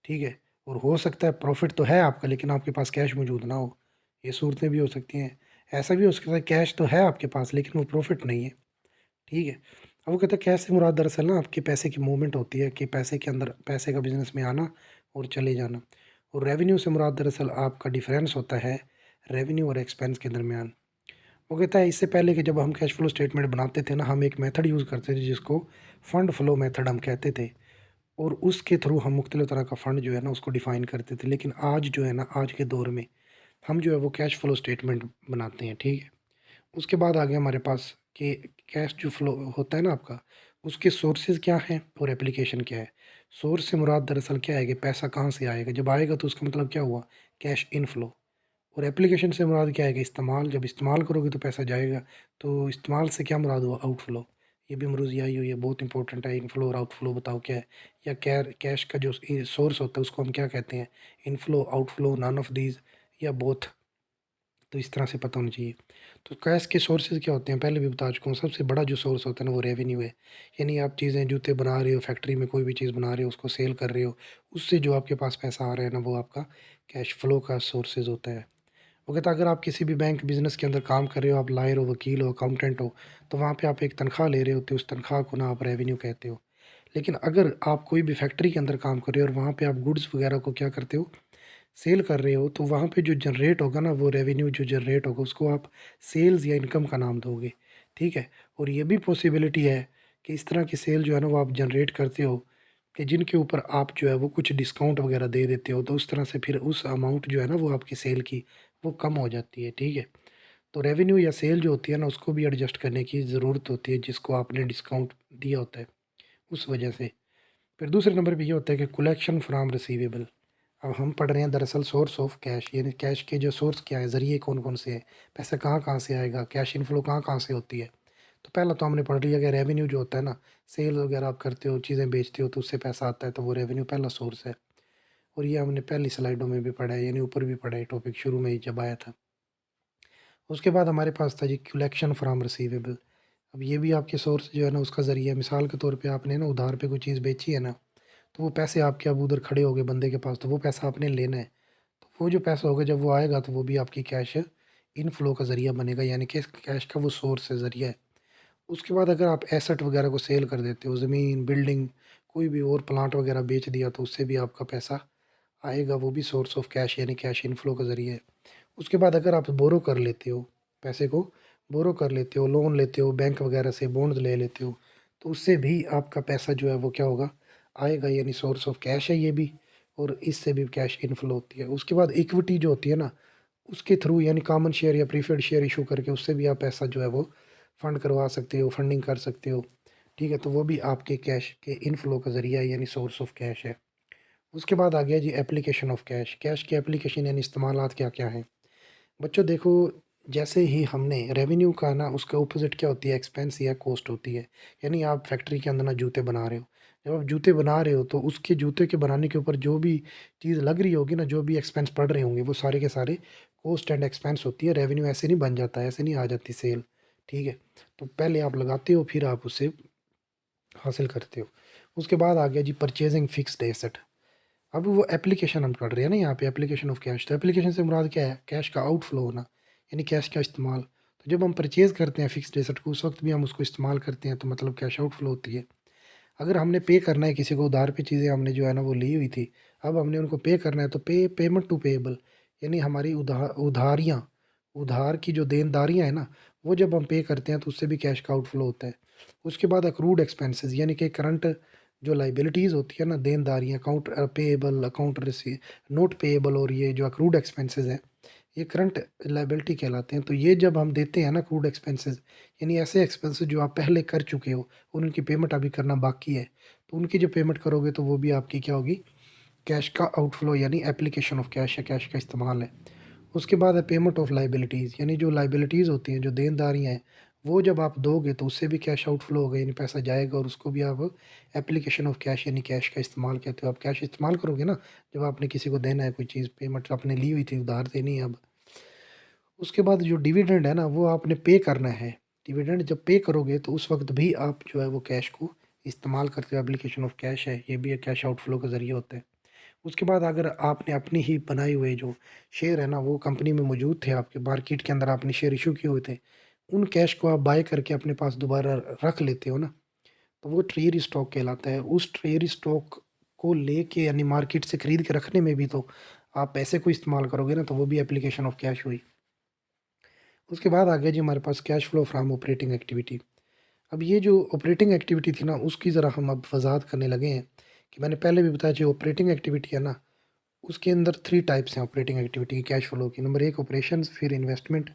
ठीक है? और हो सकता है प्रॉफ़िट तो है आपका लेकिन आपके पास कैश मौजूद ना हो, ये सूरतें भी हो सकती हैं। ऐसा भी हो सकता है कैश तो है आपके पास लेकिन वो प्रॉफ़िट नहीं है, ठीक है? अब वो कहता है कैश से मुराद दरअसल ना आपके पैसे की मूवमेंट होती है कि पैसे के अंदर पैसे का बिज़नेस में आना और चले जाना। और रेवेन्यू से मुराद दरअसल आपका डिफ़रेंस होता है रेवेन्यू और एक्सपेंस के दरमियान। वो कहता है इससे पहले कि जब हम कैश फ्लो स्टेटमेंट बनाते थे ना, हम एक मेथड यूज़ करते थे जिसको फंड फ्लो मेथड हम कहते थे। और उसके थ्रू हम मुख्तलिफ़ तरह का फ़ंड जो है ना उसको डिफ़ाइन करते थे। लेकिन आज जो है ना, आज के दौर में हम जो है वो कैश फ्लो स्टेटमेंट बनाते हैं, ठीक है। उसके बाद आ गया हमारे पास कि कैश जो फ्लो होता है ना आपका, उसके सोर्सेज़ क्या हैं और एप्लीकेशन क्या है। सोर्स से मुराद दरअसल क्या है कि पैसा कहाँ से आएगा, जब आएगा तो उसका मतलब क्या हुआ, कैश इनफ्लो। और एप्लीकेशन से मुराद क्या है कि इस्तेमाल, जब इस्तेमाल करोगे तो पैसा जाएगा। तो इस्तेमाल से क्या मुराद हुआ, आउटफ्लो। ये भी मरूज़ी आई हुई है, बहुत इंपॉर्टेंट है। इनफ्लो और आउटफ्लो बताओ क्या है? या कैश का जो सोर्स होता है उसको हम क्या कहते हैं, inflow, outflow, none of these या बोथ। तो इस तरह से पता होना चाहिए। तो कैश के सोर्सेज़ क्या होते हैं, पहले भी बता चुका हूँ। सबसे बड़ा जो सोर्स होता है ना वो रेवेन्यू है। यानी आप चीज़ें, जूते बना रहे हो, फैक्ट्री में कोई भी चीज़ बना रहे हो, उसको सेल कर रहे हो, उससे जो आपके पास पैसा आ रहा है ना वो आपका कैश फ्लो का सोर्सेज़ होता है। वो कहता है अगर आप किसी भी बैंक बिज़नेस के अंदर काम कर रहे हो, आप लॉयर हो, वकील हो, अकाउंटेंट हो, तो वहाँ पे आप एक तनख्वाह ले रहे होते हो, उस तनख्वाह को ना आप रेवेन्यू कहते हो। लेकिन अगर आप कोई भी फैक्ट्री के अंदर काम कर रहे हो और वहाँ पे आप गुड्स वगैरह को क्या करते हो, सेल कर रहे हो, तो वहाँ पे जो जनरेट होगा ना, वो रेवेन्यू जो जनरेट होगा उसको आप सेल्स या इनकम का नाम दोगे, ठीक है? और ये भी पॉसिबिलिटी है कि इस तरह की सेल जो है ना वो आप जनरेट करते हो कि जिनके ऊपर आप जो है वो कुछ डिस्काउंट वगैरह दे देते हो, तो उस तरह से फिर उस अमाउंट जो है ना वो आपकी सेल की वो कम हो जाती है, ठीक है? तो रेवेन्यू या सेल जो होती है ना उसको भी एडजस्ट करने की ज़रूरत होती है, जिसको आपने डिस्काउंट दिया होता है, उस वजह से। फिर दूसरे नंबर पे ये होता है कि कलेक्शन फ्रॉम रिसीवेबल। अब हम पढ़ रहे हैं दरअसल सोर्स ऑफ कैश, यानी कैश के जो सोर्स क्या है, ज़रिए कौन-कौन से हैं, पैसा कहाँ-कहाँ से आएगा, कैश इनफ्लो कहाँ-कहाँ से होती है। तो पहला तो हमने पढ़ लिया कि रेवेन्यू जो होता है ना, सेल वगैरह आप करते हो, चीज़ें बेचते हो तो उससे पैसा आता है, तो वो रेवेन्यू पहला सोर्स है। और ये हमने पहली स्लाइडों में भी पढ़ा है, यानी ऊपर भी पढ़ा है, टॉपिक शुरू में ही जब आया था। उसके बाद हमारे पास था जी कलेक्शन फ्रॉम रिसीवेबल। अब ये भी आपके सोर्स जो है ना उसका ज़रिया है। मिसाल के तौर पे आपने ना उधार पे कोई चीज़ बेची है ना, तो वो पैसे आपके अब उधर खड़े हो गए बंदे के पास, तो वो पैसा आपने लेना है। तो वो जो पैसा होगा जब वो आएगा तो वो भी आपकी कैश इनफ्लो का ज़रिया बनेगा, यानी कि कैश का वो सोर्स है, ज़रिया है। उसके बाद अगर आप एसेट वगैरह को सेल कर देते हो, ज़मीन, बिल्डिंग, कोई भी और प्लांट वगैरह बेच दिया तो उससे भी आपका पैसा आएगा, वो भी सोर्स ऑफ कैश यानी कैश इनफ्लो का ज़रिया है। उसके बाद अगर आप बोरो कर लेते हो, पैसे को बोरो कर लेते हो, लोन लेते हो, बैंक वगैरह से बॉन्ड ले लेते हो, तो उससे भी आपका पैसा जो है वो क्या होगा, आएगा, यानी सोर्स ऑफ कैश है ये भी। और इससे भी कैश इनफ्लो होती है। उसके बाद इक्विटी जो होती है ना, उसके थ्रू यानी कॉमन शेयर या प्रीफर्ड शेयर इशू करके उससे भी आप पैसा जो है वो फंड करवा सकते हो, फंडिंग कर सकते हो, ठीक है? तो वो भी आपके कैश के इनफ्लो का ज़रिया है, यानी सोर्स ऑफ कैश है। उसके बाद आ गया जी एप्लीकेशन ऑफ कैश। कैश की एप्लीकेशन यानी इस्तेमालात क्या-क्या हैं? बच्चों देखो, जैसे ही हमने रेवेन्यू का ना उसका अपोज़िट क्या होती है, एक्सपेंस या कॉस्ट होती है। यानी आप फैक्ट्री के अंदर ना जूते बना रहे हो। जब आप जूते बना रहे हो तो उसके जूते के बनाने के ऊपर जो भी चीज़ लग रही होगी ना, जो भी एक्सपेंस पड़ रहे होंगे, वो सारे के सारे कॉस्ट एंड एक्सपेंस होती है। रेवेन्यू ऐसे नहीं बन जाता है, ऐसे नहीं आ जाती सेल, ठीक है? तो पहले आप लगाते हो फिर आप उससे हासिल करते हो। उसके बाद आ गया जी परचेज़िंग फिक्स्ड एसेट। अब वो एप्लीकेशन हम पढ़ रहे हैं ना यहाँ पे, एप्लीकेशन ऑफ कैश। तो एप्लीकेशन से मुराद क्या है? कैश का आउटफ्लो होना, यानी कैश का इस्तेमाल। तो जब हम परचेज़ करते हैं फिक्स्ड एसेट को, उस वक़्त भी हम उसको इस्तेमाल करते हैं, तो मतलब कैश आउटफ्लो होती है। अगर हमने पे करना है किसी को उधार पे, चीज़ें हमने जो है ना वो ली हुई थी, अब हमने उनको पे करना है, तो पेमेंट टू पेएबल, यानी हमारी उधारियाँ उधार की जो देनदारियाँ हैं ना, वो जब हम पे करते हैं तो उससे भी कैश का आउटफ्लो होता है। उसके बाद अक्रूड एक्सपेंसेस यानी कि करंट जो लायबिलिटीज़ होती है ना, देनदारियाँ, account payable, account note payable, और ये जो अक्रूड एक्सपेंसेस हैं, ये करंट लायबिलिटी कहलाते हैं। तो ये जब हम देते हैं ना अक्रूड एक्सपेंसेस, यानी ऐसे एक्सपेंसेस जो आप पहले कर चुके हो और उनकी पेमेंट अभी करना बाकी है, तो उनकी जब पेमेंट करोगे तो वो भी आपकी क्या होगी, कैश का आउटफ्लो यानी एप्लीकेशन ऑफ कैश, या कैश का इस्तेमाल है। उसके बाद है पेमेंट ऑफ लायबिलिटीज़, यानी जो लायबिलिटीज़ होती हैं, जो देनदारियाँ हैं, वो जब आप दोगे तो उससे भी कैश आउटफ्लो होगा, यानी पैसा जाएगा, और उसको भी आप एप्लीकेशन ऑफ कैश यानी कैश का इस्तेमाल कहते हो। आप कैश इस्तेमाल करोगे ना, जब आपने किसी को देना है कोई चीज़, पेमेंट आपने ली हुई थी, उधार देनी है अब। उसके बाद जो डिविडेंड है ना, वो आपने पे करना है। डिविडेंड जब पे करोगे तो उस वक़्त भी आप जो है वो कैश को इस्तेमाल करते हो, एप्लीकेशन ऑफ कैश है, ये भी एक कैश आउटफ्लो का ज़रिया होता है। उसके बाद अगर आपने अपनी ही बनाए हुए जो शेयर है ना, वो कंपनी में मौजूद थे, आपके मार्केट के अंदर आपने शेयर इश्यू किए हुए थे, उन कैश को आप बाय करके अपने पास दोबारा रख लेते हो ना, तो वो ट्रेजरी स्टॉक कहलाता है। उस ट्रेजरी स्टॉक को लेके यानी मार्केट से खरीद के रखने में भी तो आप पैसे को इस्तेमाल करोगे ना, तो वो भी एप्लीकेशन ऑफ कैश हुई। उसके बाद आ गया जी हमारे पास cash flow from operating activity. अब ये जो ऑपरेटिंग एक्टिविटी थी ना, उसकी ज़रा हम अब वज़ाहत करने लगे हैं कि मैंने पहले भी बताया, जो ऑपरेटिंग एक्टिविटी है ना, उसके अंदर 3 टाइप्स हैं ऑपरेटिंग एक्टिविटी की, कैश फ्लो की। नंबर 1 ऑपरेशंस, फिर इन्वेस्टमेंट,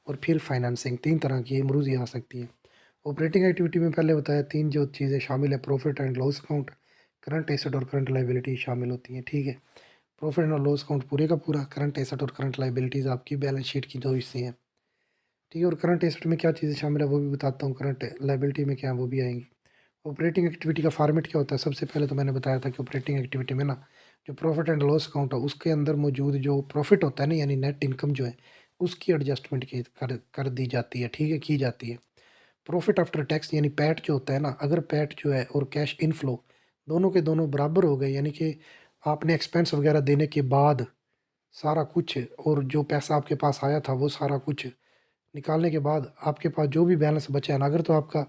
और फिर फाइनेंसिंग। 3 तरह की इमरूज़ ये आ सकती है। ऑपरेटिंग एक्टिविटी में पहले बताया 3 जो चीज़ें शामिल है, profit and loss account, current asset और करंट लायबिलिटी शामिल होती हैं, ठीक है। प्रॉफिट एंड लॉस अकाउंट पूरे का पूरा, करंट एसेट और करंट लायबिलिटीज़ आपकी बैलेंस शीट की जो हिस्से हैं, ठीक है। और करंट एसेट में क्या चीज़ें शामिल है वो भी बताता हूँ, करंट लायबिलिटी में क्या है वो भी आएँगी। ऑपरेटिंग एक्टिविटी का फॉर्मेट क्या होता है? सबसे पहले तो मैंने बताया था कि ऑपरेटिंग एक्टिविटी में ना, जो प्रॉफिट एंड लॉस अकाउंट है, उसके अंदर मौजूद जो प्रॉफिट होता है ना, यानी नेट इनकम जो है, उसकी एडजस्टमेंट की कर दी जाती है, ठीक है, की जाती है। प्रॉफिट आफ्टर टैक्स यानी पैट जो होता है ना, अगर पैट जो है और कैश इनफ्लो दोनों के दोनों बराबर हो गए, यानी कि आपने एक्सपेंस वगैरह देने के बाद सारा कुछ, और जो पैसा आपके पास आया था वो सारा कुछ निकालने के बाद आपके पास जो भी बैलेंस बचा है ना, अगर तो आपका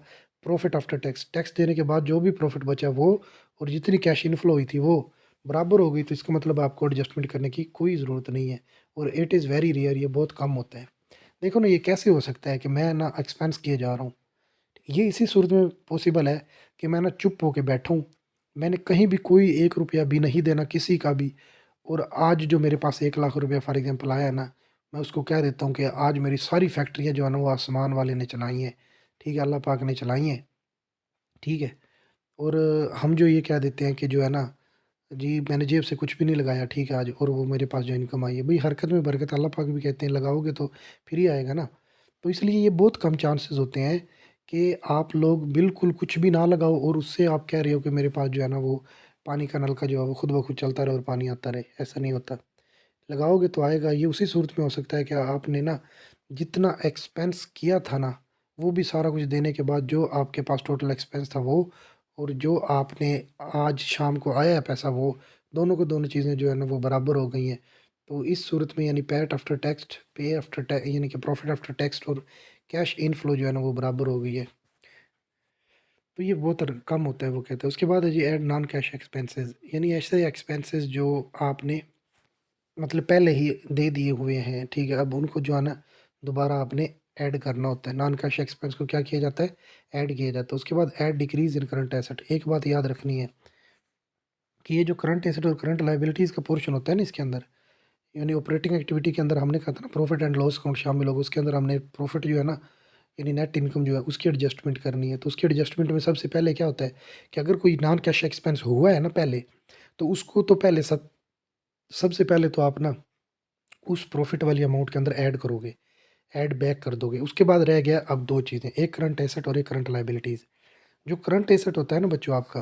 प्रॉफिट आफ्टर टैक्स, टैक्स देने के बाद जो भी प्रॉफिट बचा है वो, और जितनी कैश इनफ्लो हुई थी वो बराबर हो गई, तो इसका मतलब आपको एडजस्टमेंट करने की कोई ज़रूरत नहीं है, और इट इज़ वेरी रेयर, ये बहुत कम होता है। देखो ना, ये कैसे हो सकता है कि मैं ना एक्सपेंस किए जा रहा हूँ, ये इसी सूरत में पॉसिबल है कि मैं ना चुप होके बैठा हूँ, मैंने कहीं भी कोई 1 रुपया भी नहीं देना किसी का भी, और आज जो मेरे पास 1 लाख रुपया फॉर एग्ज़ाम्पल आया है ना, मैं उसको कह देता हूँ कि आज मेरी सारी फैक्ट्रियाँ जो है ना वो आसमान वाले ने चलाई हैं, ठीक है, अल्लाह पाक ने चलाई हैं, ठीक है। और हम जो ये कह देते हैं कि जो है ना, जी मैंने जेब से कुछ भी नहीं लगाया, ठीक है, आज, और वो मेरे पास जो इनकम आई है, भई हरकत में बरकत, अल्लाह पाक भी कहते हैं लगाओगे तो फिर ही आएगा ना। तो इसलिए ये बहुत कम चांसेस होते हैं कि आप लोग बिल्कुल कुछ भी ना लगाओ और उससे आप कह रहे हो कि मेरे पास जो है ना वो पानी का नलका जो है वो खुद ब खुद चलता रहे और पानी आता रहे, ऐसा नहीं होता। लगाओगे तो आएगा, ये उसी सूरत में हो सकता है कि आपने ना जितना एक्सपेंस किया था ना, वो भी सारा कुछ देने के बाद जो आपके पास टोटल एक्सपेंस था वो, और जो आपने आज शाम को आया है पैसा वो, दोनों को दोनों चीज़ें जो है ना वो बराबर हो गई हैं। तो इस सूरत में यानी पैट आफ्टर टैक्स, पे आफ्टर टैक्स, यानी कि प्रॉफिट आफ्टर टैक्स और कैश इनफ्लो जो है ना वो बराबर हो गई है। तो ये बहुत कम होता है वो कहते हैं। उसके बाद है जी ऐड नॉन कैश एक्सपेंसेस, यानी ऐसे एक्सपेंसेस जो आपने मतलब पहले ही दे दिए हुए हैं, ठीक है? अब उनको जो है ना दोबारा आपने ऐड करना होता है। नॉन कैश एक्सपेंस को क्या किया जाता है? ऐड किया जाता है। उसके बाद ऐड डिक्रीज़ इन करंट एसेट। एक बात याद रखनी है कि ये जो करंट एसेट और करंट लायबिलिटीज़ का पोर्शन होता है ना इसके अंदर, यानी ऑपरेटिंग एक्टिविटी के अंदर हमने कहा था ना प्रॉफिट एंड लॉस अकाउंट शामिल होगा। उसके अंदर हमने प्रॉफिट जो है ना, यानी नेट इनकम जो है उसकी एडजस्टमेंट करनी है। तो उसकी एडजस्टमेंट में सबसे पहले क्या होता है कि अगर कोई नॉन कैश एक्सपेंस हुआ है ना पहले, तो उसको तो पहले सबसे पहले तो आप ना उस प्रॉफ़िट वाली अमाउंट के अंदर ऐड करोगे, ऐड बैक कर दोगे। उसके बाद रह गया अब 2 चीज़ें, एक करंट एसेट और एक करंट लायबिलिटीज़। जो करंट एसेट होता है ना बच्चों आपका,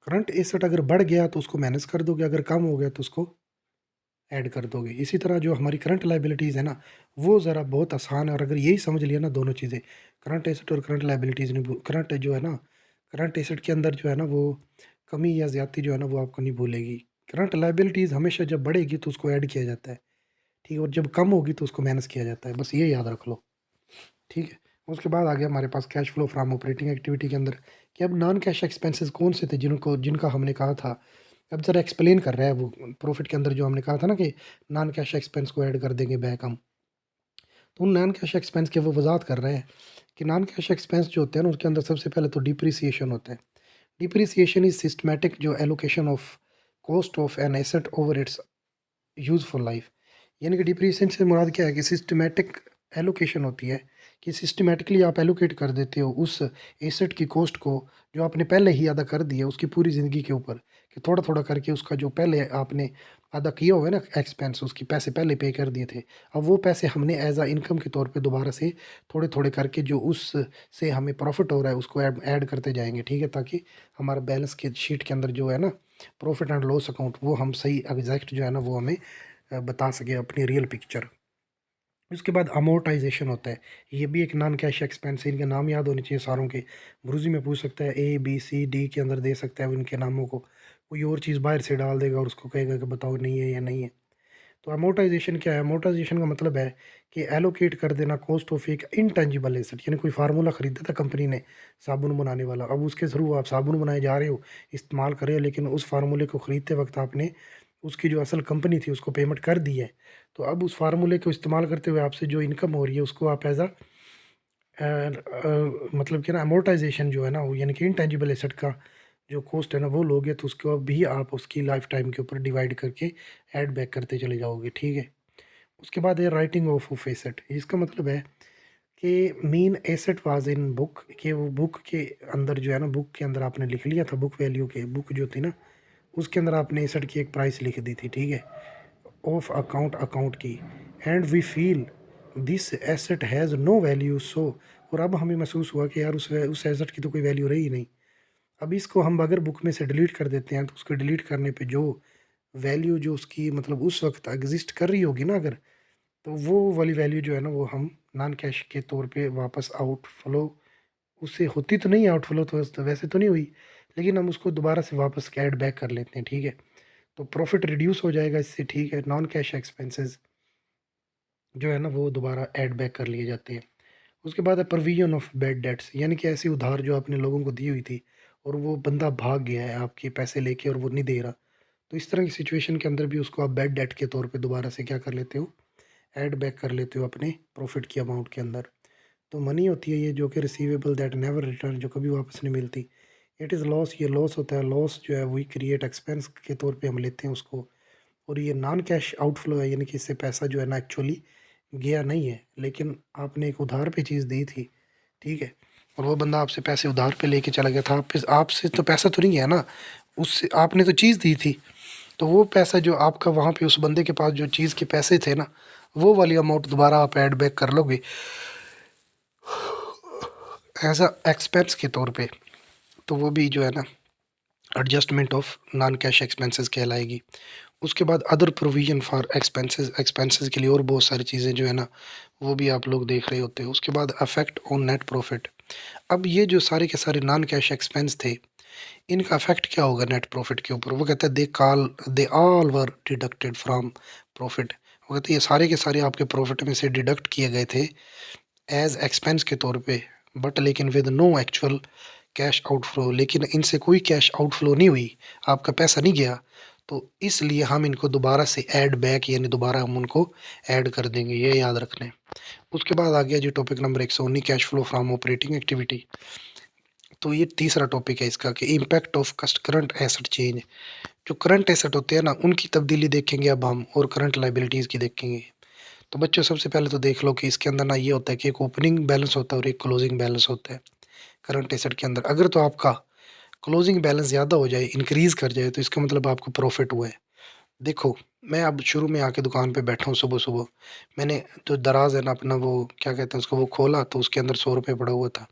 करंट एसेट अगर बढ़ गया तो उसको माइनस कर दोगे, अगर कम हो गया तो उसको ऐड कर दोगे। इसी तरह जो हमारी करंट लायबिलिटीज़ है ना, वो ज़रा बहुत आसान है, और अगर यही समझ लिया ना दोनों चीज़ें, करंट एसेट और करंट लायबिलिटीज़ नहीं भू करंट जो है ना, करंट एसेट के अंदर जो है ना वो कमी या ज़्यादती जो है ना वो आपको नहीं भूलेगी। करंट लायबिलिटीज़ हमेशा जब बढ़ेगी तो उसको ऐड किया जाता है। ठीक है, और जब कम होगी तो उसको माइनस किया जाता है, बस ये याद रख लो, ठीक है। उसके बाद आ गया हमारे पास cash flow from operating activity के अंदर कि अब नॉन कैश एक्सपेंसेस कौन से थे जिनका हमने कहा था, अब ज़रा एक्सप्लेन कर रहा है वो प्रॉफिट के अंदर जो हमने कहा था ना कि नॉन कैश एक्सपेंस को ऐड कर देंगे बैक हम। तो उन नॉन कैश एक्सपेंस की वो वजाहत कर रहे हैं कि नॉन कैश एक्सपेंस जो होते हैं ना उसके अंदर सबसे पहले तो डिप्रिसिएशन होता है। डिप्रिसिएशन इज सिस्टमैटिक जो allocation of cost of an asset over it's useful life. यानी कि डिप्रिसिएशन से मुराद क्या है कि सिस्टमैटिक एलोकेशन होती है कि सिस्टमैटिकली आप एलोकेट कर देते हो उस एसेट की कॉस्ट को जो आपने पहले ही अदा कर दी है उसकी पूरी ज़िंदगी के ऊपर, कि थोड़ा थोड़ा करके उसका जो पहले आपने अदा किया हुआ है ना एक्सपेंस, उसकी पैसे पहले पे कर दिए थे, अब वो पैसे हमने एज अ इनकम के तौर पे दोबारा से थोड़े थोड़े करके जो उस से हमें प्रॉफिट हो रहा है उसको ऐड करते जाएंगे, ठीक है, ताकि हमारा बैलेंस के शीट के अंदर जो है ना प्रॉफिट एंड लॉस अकाउंट वो हम सही एग्जैक्ट जो है ना वो हमें बता सके अपनी रियल पिक्चर। उसके बाद अमोर्टाइजेशन होता है, ये भी एक नॉन कैश एक्सपेंस है, इनके नाम याद होने चाहिए सारों के। ब्रूजी में पूछ सकता है, ए बी सी डी के अंदर दे सकता है इनके नामों को, कोई और चीज़ बाहर से डाल देगा और उसको कहेगा कि बताओ नहीं है या नहीं है। तो अमोर्टाइजेशन क्या है? अमोर्टाइजेशन का मतलब है कि एलोकेट कर देना कॉस्ट ऑफ एक इनटेंजिबल एसेट, यानी कोई फार्मूला खरीदा था कंपनी ने साबुन बनाने वाला, अब उसके थ्रू आप साबुन बनाए जा रहे हो, इस्तेमाल कर रहे हो, लेकिन उस फार्मूले को ख़रीदते वक्त आपने उसकी जो असल कंपनी थी उसको पेमेंट कर दी है। तो अब उस फार्मूले को इस्तेमाल करते हुए आपसे जो इनकम हो रही है उसको आप एज मतलब कि ना अमोर्टाइजेशन जो है ना वो, यानी कि इनटेंजिबल एसेट का जो कॉस्ट है ना वो लोगे, तो उसको भी आप उसकी लाइफ टाइम के ऊपर डिवाइड करके ऐड बैक करते चले जाओगे, ठीक है। उसके बाद है राइटिंग ऑफ एसेट। इसका मतलब है कि mean asset was in book, कि वो बुक के अंदर जो है ना, बुक के अंदर आपने लिख लिया था, बुक वैल्यू के, बुक जो थी ना उसके अंदर आपने एसेट की एक प्राइस लिख दी थी, ठीक है, ऑफ अकाउंट, अकाउंट की। And we feel this asset has no value so, और अब हमें महसूस हुआ कि यार उस एसेट की तो कोई वैल्यू रही ही नहीं। अब इसको हम अगर बुक में से डिलीट कर देते हैं तो उसको डिलीट करने पे जो वैल्यू जो उसकी मतलब उस वक्त एग्जिस्ट कर रही होगी ना अगर, तो वो वाली वैल्यू जो है ना वो हम नॉन कैश के तौर पे वापस आउटफ्लो, उससे होती तो नहीं आउटफ्लो, तो वैसे तो नहीं हुई, लेकिन हम उसको दोबारा से वापस ऐड बैक कर लेते हैं, ठीक है। तो प्रॉफिट रिड्यूस हो जाएगा इससे, ठीक है। नॉन कैश एक्सपेंसेस जो है ना वो दोबारा ऐड बैक कर लिए जाते हैं। उसके बाद है प्रोविजन ऑफ बैड डेट्स, यानी कि ऐसी उधार जो आपने लोगों को दी हुई थी और वो बंदा भाग गया है आपके पैसे लेके और वो नहीं दे रहा, तो इस तरह की सिचुएशन के अंदर भी उसको आप बैड डेट के तौर पे दोबारा से क्या कर लेते हो, ऐड बैक कर लेते हो अपने प्रॉफिट की अमाउंट के अंदर। तो मनी होती है ये जो कि रिसीवेबल दैट नेवर रिटर्न, जो कभी वापस नहीं मिलती। इट इज़ लॉस, ये लॉस होता है, लॉस जो है वही क्रिएट एक्सपेंस के तौर पे हम लेते हैं उसको। और ये नॉन कैश आउटफ्लो है, यानी कि इससे पैसा जो है ना एक्चुअली गया नहीं है, लेकिन आपने एक उधार पे चीज़ दी थी, ठीक है, और वो बंदा आपसे पैसे उधार पे लेके चला गया था, आपसे तो पैसा तो नहीं गया ना, उससे आपने तो चीज़ दी थी, तो वो पैसा जो आपका वहाँ पे उस बंदे के पास जो चीज़ के पैसे थे ना, वो वाली अमाउंट दोबारा आप ऐड बैक कर लोगे एज अ एक्सपेंस के तौर पे। तो वो भी जो है ना adjustment of non cash expenses कहलाएगी। उसके बाद other provision for expenses, expenses के लिए और बहुत सारी चीज़ें जो है ना वो भी आप लोग देख रहे होते हो। उसके बाद अफेक्ट ऑन नेट प्रॉफिट। अब ये जो सारे के सारे नॉन कैश एक्सपेंस थे, इनका अफेक्ट क्या होगा नेट प्रॉफिट के ऊपर? वो कहता है they all were deducted from profit. वो कहते हैं ये सारे के सारे आपके प्रॉफिट में से डिडक्ट किए गए थे एज एक्सपेंस के तौर पे, बट लेकिन with no actual cash outflow, लेकिन इनसे कोई कैश आउटफ्लो नहीं हुई, आपका पैसा नहीं गया, तो इसलिए हम इनको दोबारा से ऐड बैक, यानी दोबारा हम उनको ऐड कर देंगे, ये याद रखना है। उसके बाद आ गया जी topic number 119, cash flow from operating activity. तो ये तीसरा टॉपिक है इसका कि impact of cost current asset change. जो करंट एसेट होते हैं ना उनकी तब्दीली देखेंगे अब हम, और करंट लाइबिलिटीज़ की देखेंगे। तो बच्चों सबसे पहले तो देख लो कि इसके अंदर ना ये होता है कि एक ओपनिंग बैलेंस होता है और एक क्लोजिंग बैलेंस होता है करंट एसेट के अंदर। अगर तो आपका क्लोजिंग बैलेंस ज़्यादा हो जाए, इंक्रीज़ कर जाए, तो इसका मतलब आपको प्रॉफिट हुआ है। देखो, मैं अब शुरू में आके दुकान पे बैठा हूँ सुबह-सुबह, मैंने जो दराज़ है ना अपना वो क्या कहते हैं उसको, वो खोला तो उसके अंदर ₹100 पड़ा हुआ था।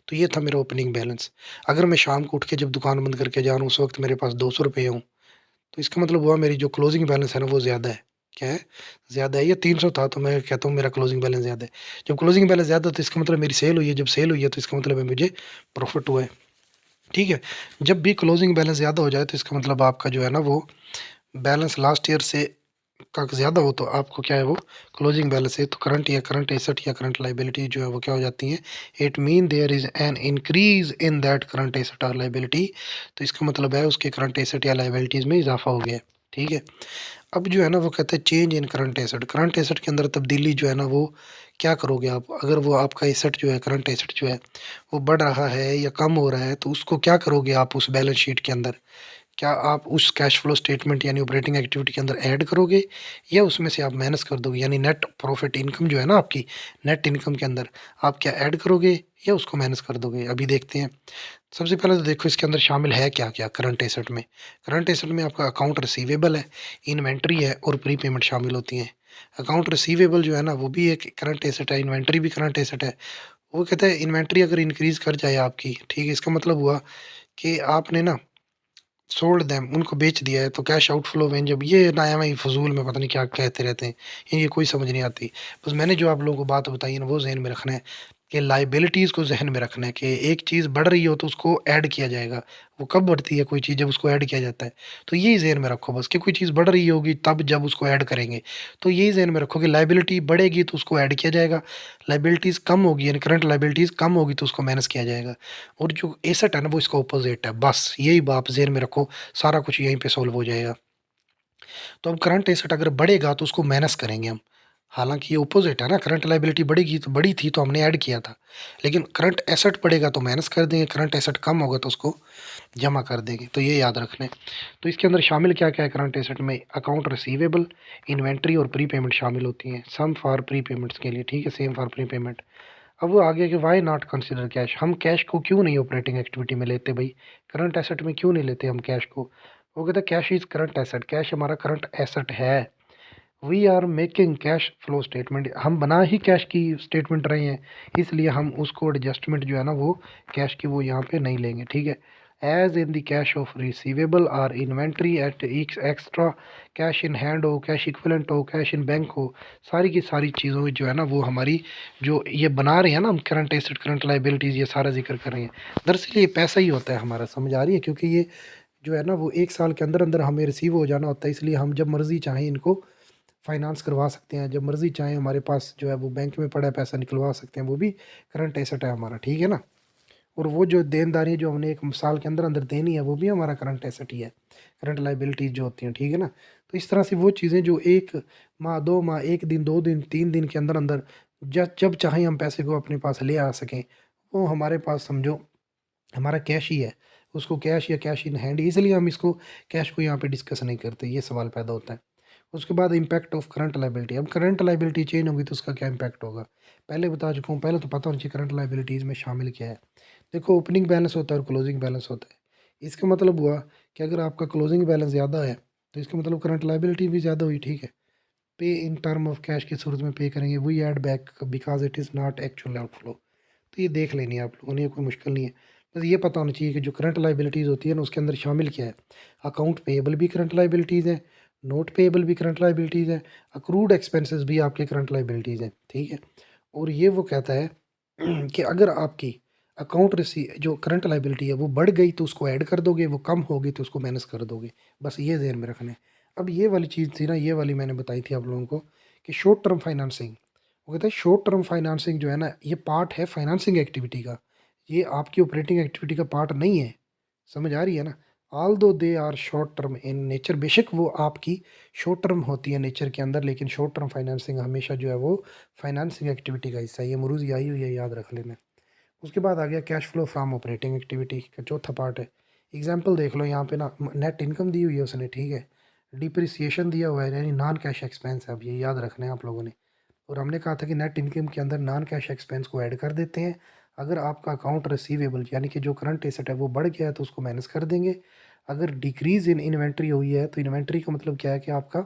तो ये था मेरा ओपनिंग बैलेंस। अगर मैं शाम को उठ के जब दुकान बंद करके जा रहा हूँ उस वक़्त मेरे पास ₹200 हों, तो इसका मतलब हुआ मेरी जो क्लोजिंग बैलेंस है ना वो ज़्यादा है। क्या है? ज़्यादा है। ये 300 था तो मैं कहता हूँ मेरा क्लोजिंग बैलेंस ज़्यादा है। जब क्लोजिंग बैलेंस ज़्यादा है तो इसका मतलब मेरी सेल हुई है, जब सेल हुई है तो इसका मतलब है मुझे प्रॉफ़िट हुआ है। ठीक है? जब भी क्लोजिंग बैलेंस ज़्यादा हो जाए तो इसका मतलब आपका जो है ना वो बैलेंस लास्ट ईयर से का ज़्यादा हो तो आपको क्या है वो क्लोजिंग बैलेंस है, तो करंट या करंट एसेट या करंट लायबिलिटी जो है वो क्या हो जाती हैं, it mean there is an increase in that current asset और लायबिलिटी। तो इसका मतलब है उसके करंट एसेट या लायबिलिटीज़ में इज़ाफ़ा हो गया है। ठीक है? अब जो है ना वो कहते हैं change in current asset. Current asset के अंदर तब्दीली जो है ना वो क्या करोगे आप? अगर वो आपका एसेट जो है, करंट एसेट जो है, वो बढ़ रहा है या कम हो रहा है, तो उसको क्या करोगे आप उस बैलेंस शीट के अंदर? क्या आप उस कैश फ्लो स्टेटमेंट यानी ऑपरेटिंग एक्टिविटी के अंदर ऐड करोगे या उसमें से आप माइनस कर दोगे? यानी नेट प्रॉफिट इनकम जो है ना आपकी, नेट इनकम के अंदर आप क्या ऐड करोगे या उसको माइनस कर दोगे? अभी देखते हैं। सबसे पहले तो देखो इसके अंदर शामिल है क्या-क्या करंट एसेट में। करंट एसेट में आपका अकाउंट रिसीवेबल है, इन्वेंटरी है और प्रीपेमेंट शामिल होती हैं। अकाउंट रिसीवेबल जो है ना वो भी एक करंट एसेट है, इन्वेंटरी भी करंट एसेट है। वो कहता है इन्वेंटरी अगर इंक्रीज़ कर जाए आपकी, ठीक है? इसका मतलब हुआ कि आपने ना सोल्ड देम उनको बेच दिया है, तो कैश आउटफ्लो में जब ये नया में फ़ुज़ूल में पता नहीं क्या कहते रहते हैं, इनकी कोई समझ नहीं आती। बस मैंने जो आप लोगों को बात बताई है ना वो ज़हन में रखना है कि लायबिलिटीज़ को ज़हन में रखना है कि एक चीज़ बढ़ रही हो तो उसको ऐड किया जाएगा। वो कब बढ़ती है कोई चीज़? जब उसको ऐड किया जाता है। तो यही ज़हन में रखो बस कि कोई चीज़ बढ़ रही होगी तब जब उसको ऐड करेंगे। तो यही ज़हन में रखो कि लायबिलिटी बढ़ेगी तो उसको ऐड किया जाएगा, लायबिलिटीज़ कम होगी यानी करंट लायबिलिटीज़ कम होगी तो उसको माइनस किया जाएगा। और जो एसेट है ना वो इसका अपोज़िट है। बस यही आप ज़हन में रखो, सारा कुछ यहीं पे सॉल्व हो जाएगा। तो अब करंट एसेट अगर बढ़ेगा तो उसको माइनस करेंगे हम। हालाँकि ये अपोज़िट है ना, करंट लायबिलिटी बढ़ेगी तो बढ़ी थी तो हमने ऐड किया था। लेकिन करंट एसेट बढ़ेगा तो माइनस कर देंगे, करंट एसेट कम होगा तो उसको जमा कर देंगे। तो ये याद रखना है। तो इसके अंदर शामिल क्या-क्या है करंट एसेट में? अकाउंट रिसीवेबल, इन्वेंटरी और प्रीपेमेंट शामिल होती हैं। सम फॉर प्रीपेमेंट्स के लिए, ठीक है? Same for prepayment. अब वो आगे कि व्हाई नॉट कंसीडर कैश? हम कैश को क्यों नहीं ऑपरेटिंग एक्टिविटी में लेते भई? करंट एसेट में क्यों नहीं लेते हम कैश को? वो कहता है cash is current asset, cash हमारा करंट एसेट है। We are making cash flow statement, हम बना ही कैश की स्टेटमेंट रहे हैं, इसलिए हम उसको एडजस्टमेंट जो है ना वो कैश की वो यहाँ पे नहीं लेंगे, ठीक है? As in the cash of receivable or inventory et cetera, cash in hand हो, कैश इक्विवेलेंट हो, कैश इन बैंक हो, सारी की सारी चीज़ों जो है ना वो हमारी जो ये बना रहे हैं ना हम करंट एसेट करंट लाइबिलिटीज़ ये सारा जिक्र कर रहे हैं। दरअसल ये पैसा ही होता है हमारा, समझ आ रही है? क्योंकि ये जो है ना वो 1 साल के अंदर-अंदर हमें रिसीव हो जाना होता है, इसलिए हम जब मर्ज़ी चाहें इनको फाइनेंस करवा सकते हैं, जब मर्ज़ी चाहें हमारे पास जो है वो बैंक में पड़ा है पैसा निकलवा सकते हैं, वो भी करंट एसेट है हमारा, ठीक है ना? और वो जो देनदारी जो हमने 1 साल के अंदर-अंदर देनी है, वो भी हमारा करंट एसेट ही है, करंट लायबिलिटीज़ जो होती हैं, ठीक है ना? तो इस तरह से वो चीज़ें जो 1 माह, 2 माह, 1 दिन, 2 दिन, 3 दिन के अंदर-अंदर जब चाहें हम पैसे को अपने पास ले आ सकें, वो हमारे पास समझो हमारा कैश ही है। उसको कैश या कैश इन हैंड, इसलिए हम इसको कैश को यहाँ पे डिस्कस नहीं करते, ये सवाल पैदा होता है। उसके बाद इम्पैक्ट ऑफ करंट लायबिलिटी, अब करंट लायबिलिटी चेंज होगी तो उसका क्या इम्पैक्ट होगा? पहले बता चुका हूँ, पहले तो पता होना चाहिए करंट लायबिलिटीज़ में शामिल क्या है। देखो ओपनिंग बैलेंस होता है और क्लोजिंग बैलेंस होता है। इसका मतलब हुआ कि अगर आपका क्लोजिंग बैलेंस ज़्यादा है, तो इसका मतलब करंट लायबिलिटी भी ज़्यादा हुई, ठीक है? पे इन टर्म ऑफ कैश की सूरत में पे करेंगे, we add back because it is not actual outflow. तो ये देख लेनी है आप लोगों ने, ये कोई मुश्किल नहीं है। बस ये पता होना चाहिए कि जो करंट लायबिलिटीज़ होती है ना उसके अंदर शामिल क्या है। अकाउंट पेएबल भी करंट लायबिलिटीज़ है, नोट पेएबल भी करंट लायबिलिटीज़ है, अक्रूड एक्सपेंसेस भी आपके करंट लायबिलिटीज़ हैं, ठीक है? और ये वो कहता है कि अगर आपकी अकाउंट रिसी जो करंट लायबिलिटी है वो बढ़ गई तो उसको ऐड कर दोगे, वो कम हो गई तो उसको माइनस कर दोगे। बस ये ज़हन में रखना है। अब ये वाली चीज़ थी ना, ये वाली मैंने बताई थी आप लोगों को कि शॉर्ट टर्म फाइनेंसिंग, वो कहते हैं शॉर्ट टर्म फाइनेंसिंग जो है ना ये पार्ट है फाइनेंसिंग एक्टिविटी का, ये आपकी ऑपरेटिंग एक्टिविटी का पार्ट नहीं है। समझ आ रही है ना? Although they are short term in nature, बेशक वो आपकी शॉर्ट टर्म होती है नेचर के अंदर, लेकिन शॉर्ट टर्म फाइनेंसिंग हमेशा जो है वो फाइनेंसिंग एक्टिविटी का हिस्सा है। ये मुरूज़ आई हुई है, याद रख लेना। उसके बाद आ गया cash flow from operating activity का चौथा पार्ट है। एग्जांपल देख लो यहाँ पे ना, नेट इनकम दी हुई है उसने, ठीक है? डिप्रिसिएशन दिया हुआ है यानी नॉन कैश एक्सपेंस है, अब ये याद रखना है आप लोगों ने। और हमने कहा था कि नेट इनकम के अंदर नॉन कैश एक्सपेंस को ऐड कर देते हैं। अगर आपका अकाउंट रिसीवेबल यानी कि जो करंट एसेट है वो बढ़ गया है तो उसको माइनस कर देंगे। अगर डिक्रीज़ इन इन्वेंट्री हुई है तो इन्वेंट्री का मतलब क्या है कि आपका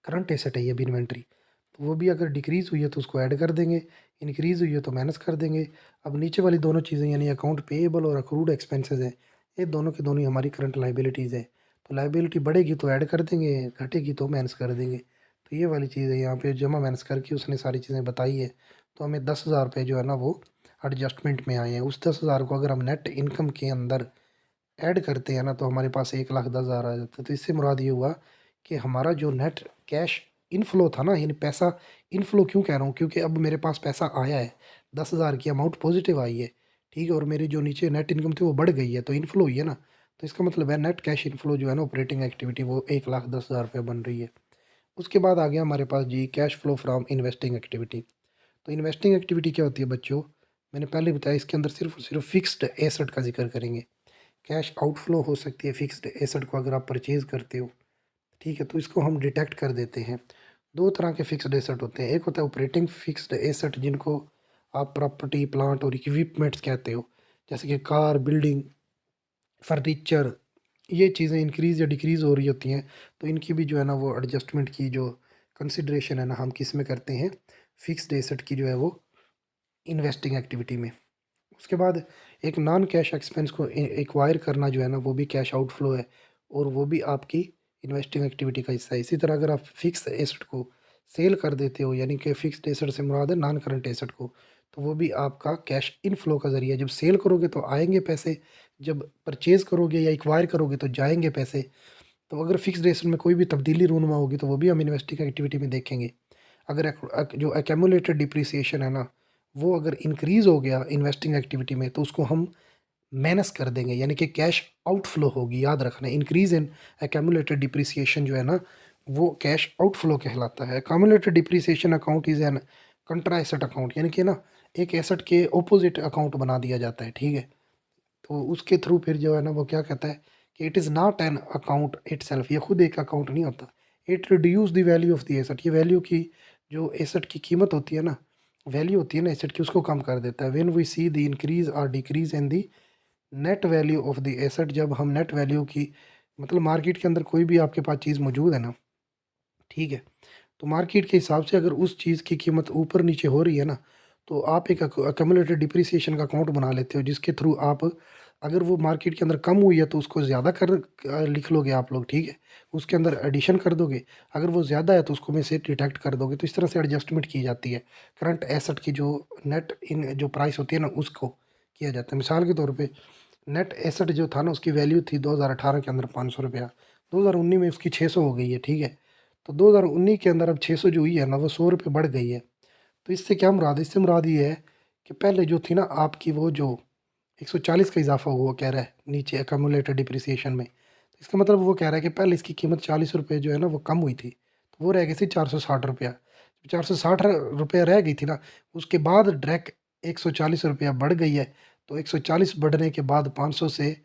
करंट एसेट है ये भी इन्वेंट्री, तो वो भी अगर डिक्रीज़ हुई है तो उसको ऐड कर देंगे, इंक्रीज़ हुई है तो माइनस कर देंगे। अब नीचे वाली दोनों चीज़ें यानी अकाउंट पेएबल और अक्रूड एक्सपेंसेस हैं, ये दोनों की दोनों ही हमारी करंट लायबिलिटीज़ हैं। तो लायबिलिटी बढ़ेगी तो ऐड कर देंगे, घटेगी तो माइनस कर देंगे। तो ये वाली चीज़ है, यहाँ पे जमा माइनस करके उसने सारी चीज़ें बताई है। तो हमें 10,000 रुपये जो है ना वो एडजस्टमेंट में आए हैं। उस 10,000 को अगर हम नेट इनकम के अंदर ऐड करते हैं ना तो हमारे पास 1,10,000 आ जाता है। तो इससे मुराद ये हुआ कि हमारा जो नेट कैश इनफ्लो था ना, यानी पैसा इनफ्लो क्यों कह रहा हूँ, क्योंकि अब मेरे पास पैसा आया है, 10,000 की अमाउंट पॉजिटिव आई है, ठीक है? और मेरी जो नीचे नेट इनकम थी वो बढ़ गई है, तो इनफ्लो हुई है ना। तो इसका मतलब है नेट कैश इनफ्लो जो है ना ऑपरेटिंग एक्टिविटी वो 1,10,000 रुपये बन रही है। उसके बाद आ गया हमारे पास जी cash flow from investing activity. तो इन्वेस्टिंग एक्टिविटी क्या होती है बच्चों, मैंने पहले बताया, इसके अंदर सिर्फ और सिर्फ फिक्स्ड एसेट का जिक्र करेंगे। कैश आउटफ्लो हो सकती है फिक्स्ड एसेट को अगर आप परचेज़ करते हो, ठीक है, तो इसको हम डिटेक्ट कर देते हैं। दो तरह के फिक्स्ड एसेट होते हैं, एक होता है ऑपरेटिंग फिक्स्ड एसेट जिनको आप प्रॉपर्टी प्लांट और इक्विपमेंट्स कहते हो, जैसे कि कार, बिल्डिंग, फर्नीचर, ये चीज़ें इंक्रीज़ या डिक्रीज़ हो रही होती हैं, तो इनकी भी जो है ना वो एडजस्टमेंट की जो कंसिडरेशन है ना हम किस में करते हैं, फिक्स्ड एसेट की जो है वो इन्वेस्टिंग एक्टिविटी में। उसके बाद एक नॉन कैश एक्सपेंस को एक्वायर करना जो है ना वो भी कैश आउटफ्लो है, और वो भी आपकी इन्वेस्टिंग एक्टिविटी का हिस्सा है। इसी तरह अगर आप फिक्स एसेट को सेल कर देते हो, यानी कि फिक्स्ड एसेट से मुराद है नॉन करंट एसेट को, तो वो भी आपका कैश इनफ्लो का ज़रिया है। जब सेल करोगे तो आएंगे पैसे, जब परचेज़ करोगे या एक्वायर करोगे तो जाएंगे पैसे। तो अगर फिक्स्ड एसेट में कोई भी तब्दीली रूनुमा होगी तो वो भी हम इन्वेस्टिंग एक्टिविटी में देखेंगे। अगर जो एक्यूमुलेटेड डिप्रिसिएशन है ना, वो अगर इंक्रीज़ हो गया इन्वेस्टिंग एक्टिविटी में तो उसको हम माइनस कर देंगे, यानी कि कैश आउटफ्लो होगी। याद रखना, इंक्रीज़ इन एक्यूमुलेटेड डिप्रिसिएशन जो है ना वो कैश आउटफ्लो कहलाता है। Accumulated depreciation account is an कंट्रा asset account, यानी कि ना एक एसेट के ऑपोजिट अकाउंट बना दिया जाता है, ठीक है। तो उसके थ्रू फिर जो है ना वो क्या कहता है कि it is not an account itself, ये खुद एक अकाउंट नहीं होता। It reduce the value of the asset, ये वैल्यू की जो एसेट की कीमत होती है ना, वैल्यू होती है ना एसेट की, उसको कम कर देता है। When we see the increase और decrease in the net value of the asset, जब हम नेट वैल्यू की, मतलब मार्केट के अंदर कोई भी आपके पास चीज़ मौजूद है ना, ठीक है, तो मार्केट के हिसाब से अगर उस चीज़ की कीमत ऊपर नीचे हो रही है ना, तो आप एक अक्यूमुलेटेड डिप्रिसिएशन का अकाउंट बना लेते हो, जिसके थ्रू आप, अगर वो मार्केट के अंदर कम हुई है तो उसको ज़्यादा कर लिख लोगे आप लोग, ठीक है, उसके अंदर एडिशन कर दोगे। अगर वो ज़्यादा है तो उसको में से डिडक्ट कर दोगे। तो इस तरह से एडजस्टमेंट की जाती है। करंट एसेट की जो नेट इन जो प्राइस होती है ना उसको किया जाता है। मिसाल के तौर पे नेट एसेट जो था ना उसकी वैल्यू थी 2018 के अंदर 500 रुपया, 2019 में उसकी 600 हो गई है, ठीक है। तो 2019 के अंदर अब 600 जो हुई है ना वो 100 रुपये बढ़ गई है। तो इससे क्या मुराद है? इससे मुराद ये है कि पहले जो थी ना आपकी वो जो 140 का इजाफा हुआ कह रहा है नीचे अकमुलेटेड डिप्रिसिएशन में, तो इसका मतलब वो कह रहा है कि पहले इसकी कीमत 40 रुपये जो है ना वो कम हुई थी, तो वो रह गई थी 460 रुपया। 460 रुपया रह गई थी ना, उसके बाद डायरेक्ट 140 रुपया बढ़ गई है। तो 140 बढ़ने के बाद 500 से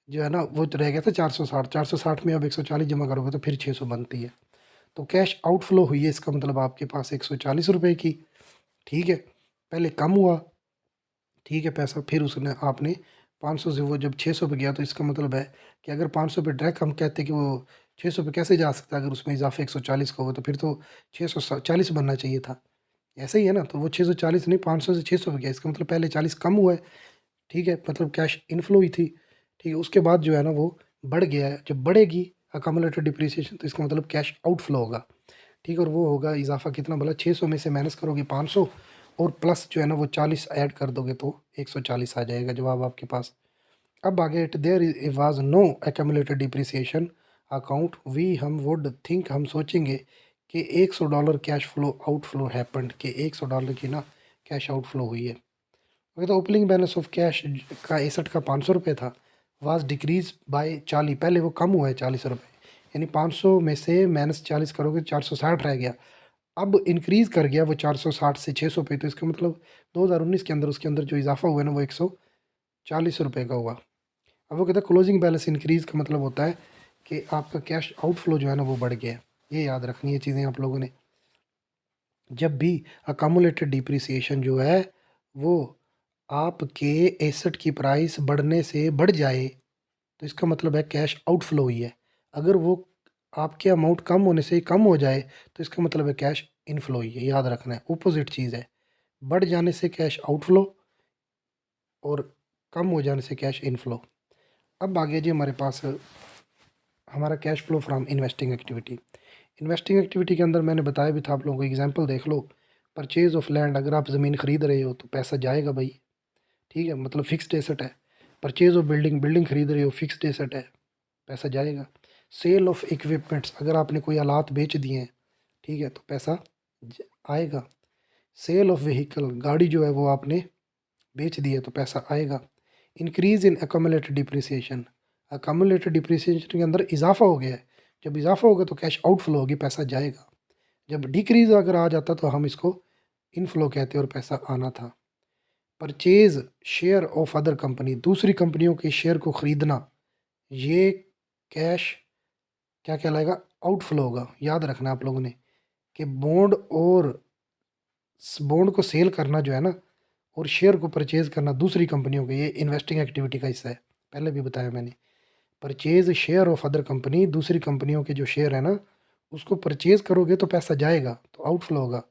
जो है ना वो तो रह गया था 460, 460 में अब 140 जमा करोगे तो फिर 600 बनती है। तो कैश आउटफ्लो हुई है, इसका मतलब आपके पास 140 रुपये की, ठीक है, पहले कम हुआ, ठीक है पैसा, फिर उसने आपने 500 से वो जब 600 पे गया, तो इसका मतलब है कि अगर 500 पे डायरेक्ट हम कहते कि वो 600 पे कैसे जा सकता है, अगर उसमें इजाफा 140 का हो तो फिर तो 640 बनना चाहिए था। ऐसे ही है ना, तो वो 640 नहीं 500 से 600 पे गया, इसका मतलब पहले 40 कम हुआ है, ठीक है, मतलब कैश इनफ्लो ही थी, ठीक है। उसके बाद जो है ना वो बढ़ गया है, जब बढ़ेगी अकमुलेटेड डिप्रिसिएशन तो इसका मतलब कैश आउटफ्लो होगा, ठीक है। और वो होगा इजाफा कितना बोला, 600 में से माइनस करोगे 500 और प्लस जो है ना वो 40 ऐड कर दोगे तो 140 आ जाएगा जवाब आपके पास। अब आगे it there was no accumulated depreciation account, we हम वुड थिंक, हम सोचेंगे कि $100 कैश फ्लो आउटफ्लो हैपेंड, कि $100 की ना कैश आउटफ्लो हुई है। अगर तो ओपनिंग बैलेंस ऑफ कैश का एसेट का 500 रुपये था, वाज डिक्रीज बाय 40, पहले वो कम हुआ है 40 रुपये, यानी 500 में से माइनस 40 करोगे 460 रह गया। अब इंक्रीज़ कर गया वो 460 से 600 पे, तो इसका मतलब 2019 के अंदर उसके अंदर जो इजाफा हुआ है ना वो 140 रुपये का हुआ। अब वो कहता है क्लोजिंग बैलेंस इंक्रीज़ का मतलब होता है कि आपका कैश आउटफ्लो जो है ना वो बढ़ गया है। ये याद रखनी है चीज़ें आप लोगों ने। जब भी अकामुलेटेड डिप्रिसिएशन जो है वो आपके एसेट की प्राइस बढ़ने से बढ़ जाए तो इसका मतलब है कैश आउटफ्लो हुई है। अगर वो आपके अमाउंट कम होने से कम हो जाए तो इसका मतलब है कैश इनफ्लो हुई है। याद रखना है, अपोजिट चीज़ है। बढ़ जाने से कैश आउटफ्लो और कम हो जाने से कैश इनफ्लो। अब आगे जी हमारे पास हमारा cash flow from investing activity. Investing activity के अंदर मैंने बताया भी था आप लोगों को, एग्जांपल देख लो। परचेज ऑफ लैंड, अगर आप ज़मीन खरीद रहे हो तो पैसा जाएगा भाई, ठीक है, मतलब फिक्स्ड एसेट है। परचेज ऑफ बिल्डिंग, बिल्डिंग खरीद रहे हो, फिक्स्ड एसेट है, पैसा जाएगा। सेल ऑफ इक्विपमेंट्स, अगर आपने कोई आलात बेच दिए हैं, ठीक है, तो पैसा आएगा। सेल ऑफ व्हीकल, गाड़ी जो है वो आपने बेच दी है तो पैसा आएगा। Increase in accumulated depreciation, accumulated depreciation के अंदर इजाफा हो गया है, जब इजाफा होगा तो कैश आउटफ्लो होगी, पैसा जाएगा। जब डिक्रीज अगर आ जाता तो हम इसको इनफ्लो कहते हैं और पैसा आना था। Purchase share of other company, दूसरी कंपनियों के शेयर को खरीदना, ये कैश क्या कहलाएगा, आउटफ्लो होगा। याद रखना आप लोगों ने कि बॉन्ड और बॉन्ड को सेल करना जो है ना, और शेयर को परचेज करना दूसरी कंपनियों के, ये इन्वेस्टिंग एक्टिविटी का हिस्सा है। पहले भी बताया मैंने, purchase share of other company, दूसरी कंपनियों के जो शेयर है ना, उसको परचेज करोगे तो पैसा जाएगा, तो आउटफ्लो होगा।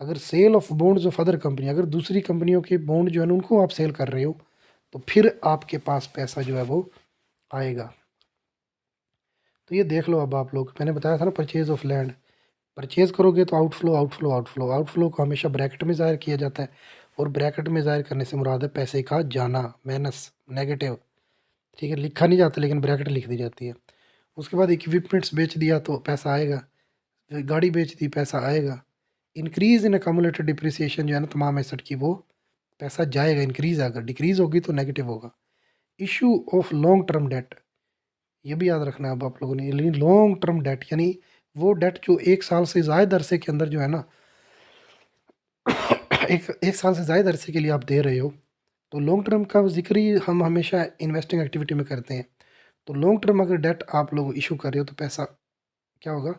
अगर sale of bonds of other company, अगर दूसरी कंपनियों के बॉन्ड जो है ना उनको आप सेल कर रहे हो, तो फिर आपके पास पैसा जो है वो आएगा। तो ये देख लो अब आप लोग, मैंने बताया था ना परचेज ऑफ लैंड, परचेज करोगे तो आउटफ्लो आउटफ्लो आउटफ्लो, आउटफ्लो को हमेशा ब्रैकेट में ज़ाहिर किया जाता है, और ब्रैकेट में ज़ाहिर करने से मुराद है पैसे का जाना, माइनस, नेगेटिव। ठीक है, लिखा नहीं जाता लेकिन ब्रैकेट लिख दी जाती है। उसके बाद इक्विपमेंट्स बेच दिया तो पैसा आएगा, गाड़ी बेच दी पैसा आएगा। इंक्रीज इन अकमुलेटेड डिप्रिसिएशन जो है ना तमाम एसेट की, वो पैसा जाएगा, इंक्रीज आएगा, डिक्रीज होगी तो नेगेटिव होगा। Issue of long term date, ये भी याद रखना है अब आप लोगों ने, लॉन्ग टर्म डेट यानी वो डेट जो 1 साल से ज़्यादा अरसे के अंदर जो है ना, एक साल से ज़्यादा अरसे के लिए आप दे रहे हो, तो लॉन्ग टर्म का जिक्र ही हम हमेशा इन्वेस्टिंग एक्टिविटी में करते हैं। तो लॉन्ग टर्म अगर डेट आप लोग इशू कर रहे हो तो पैसा क्या होगा,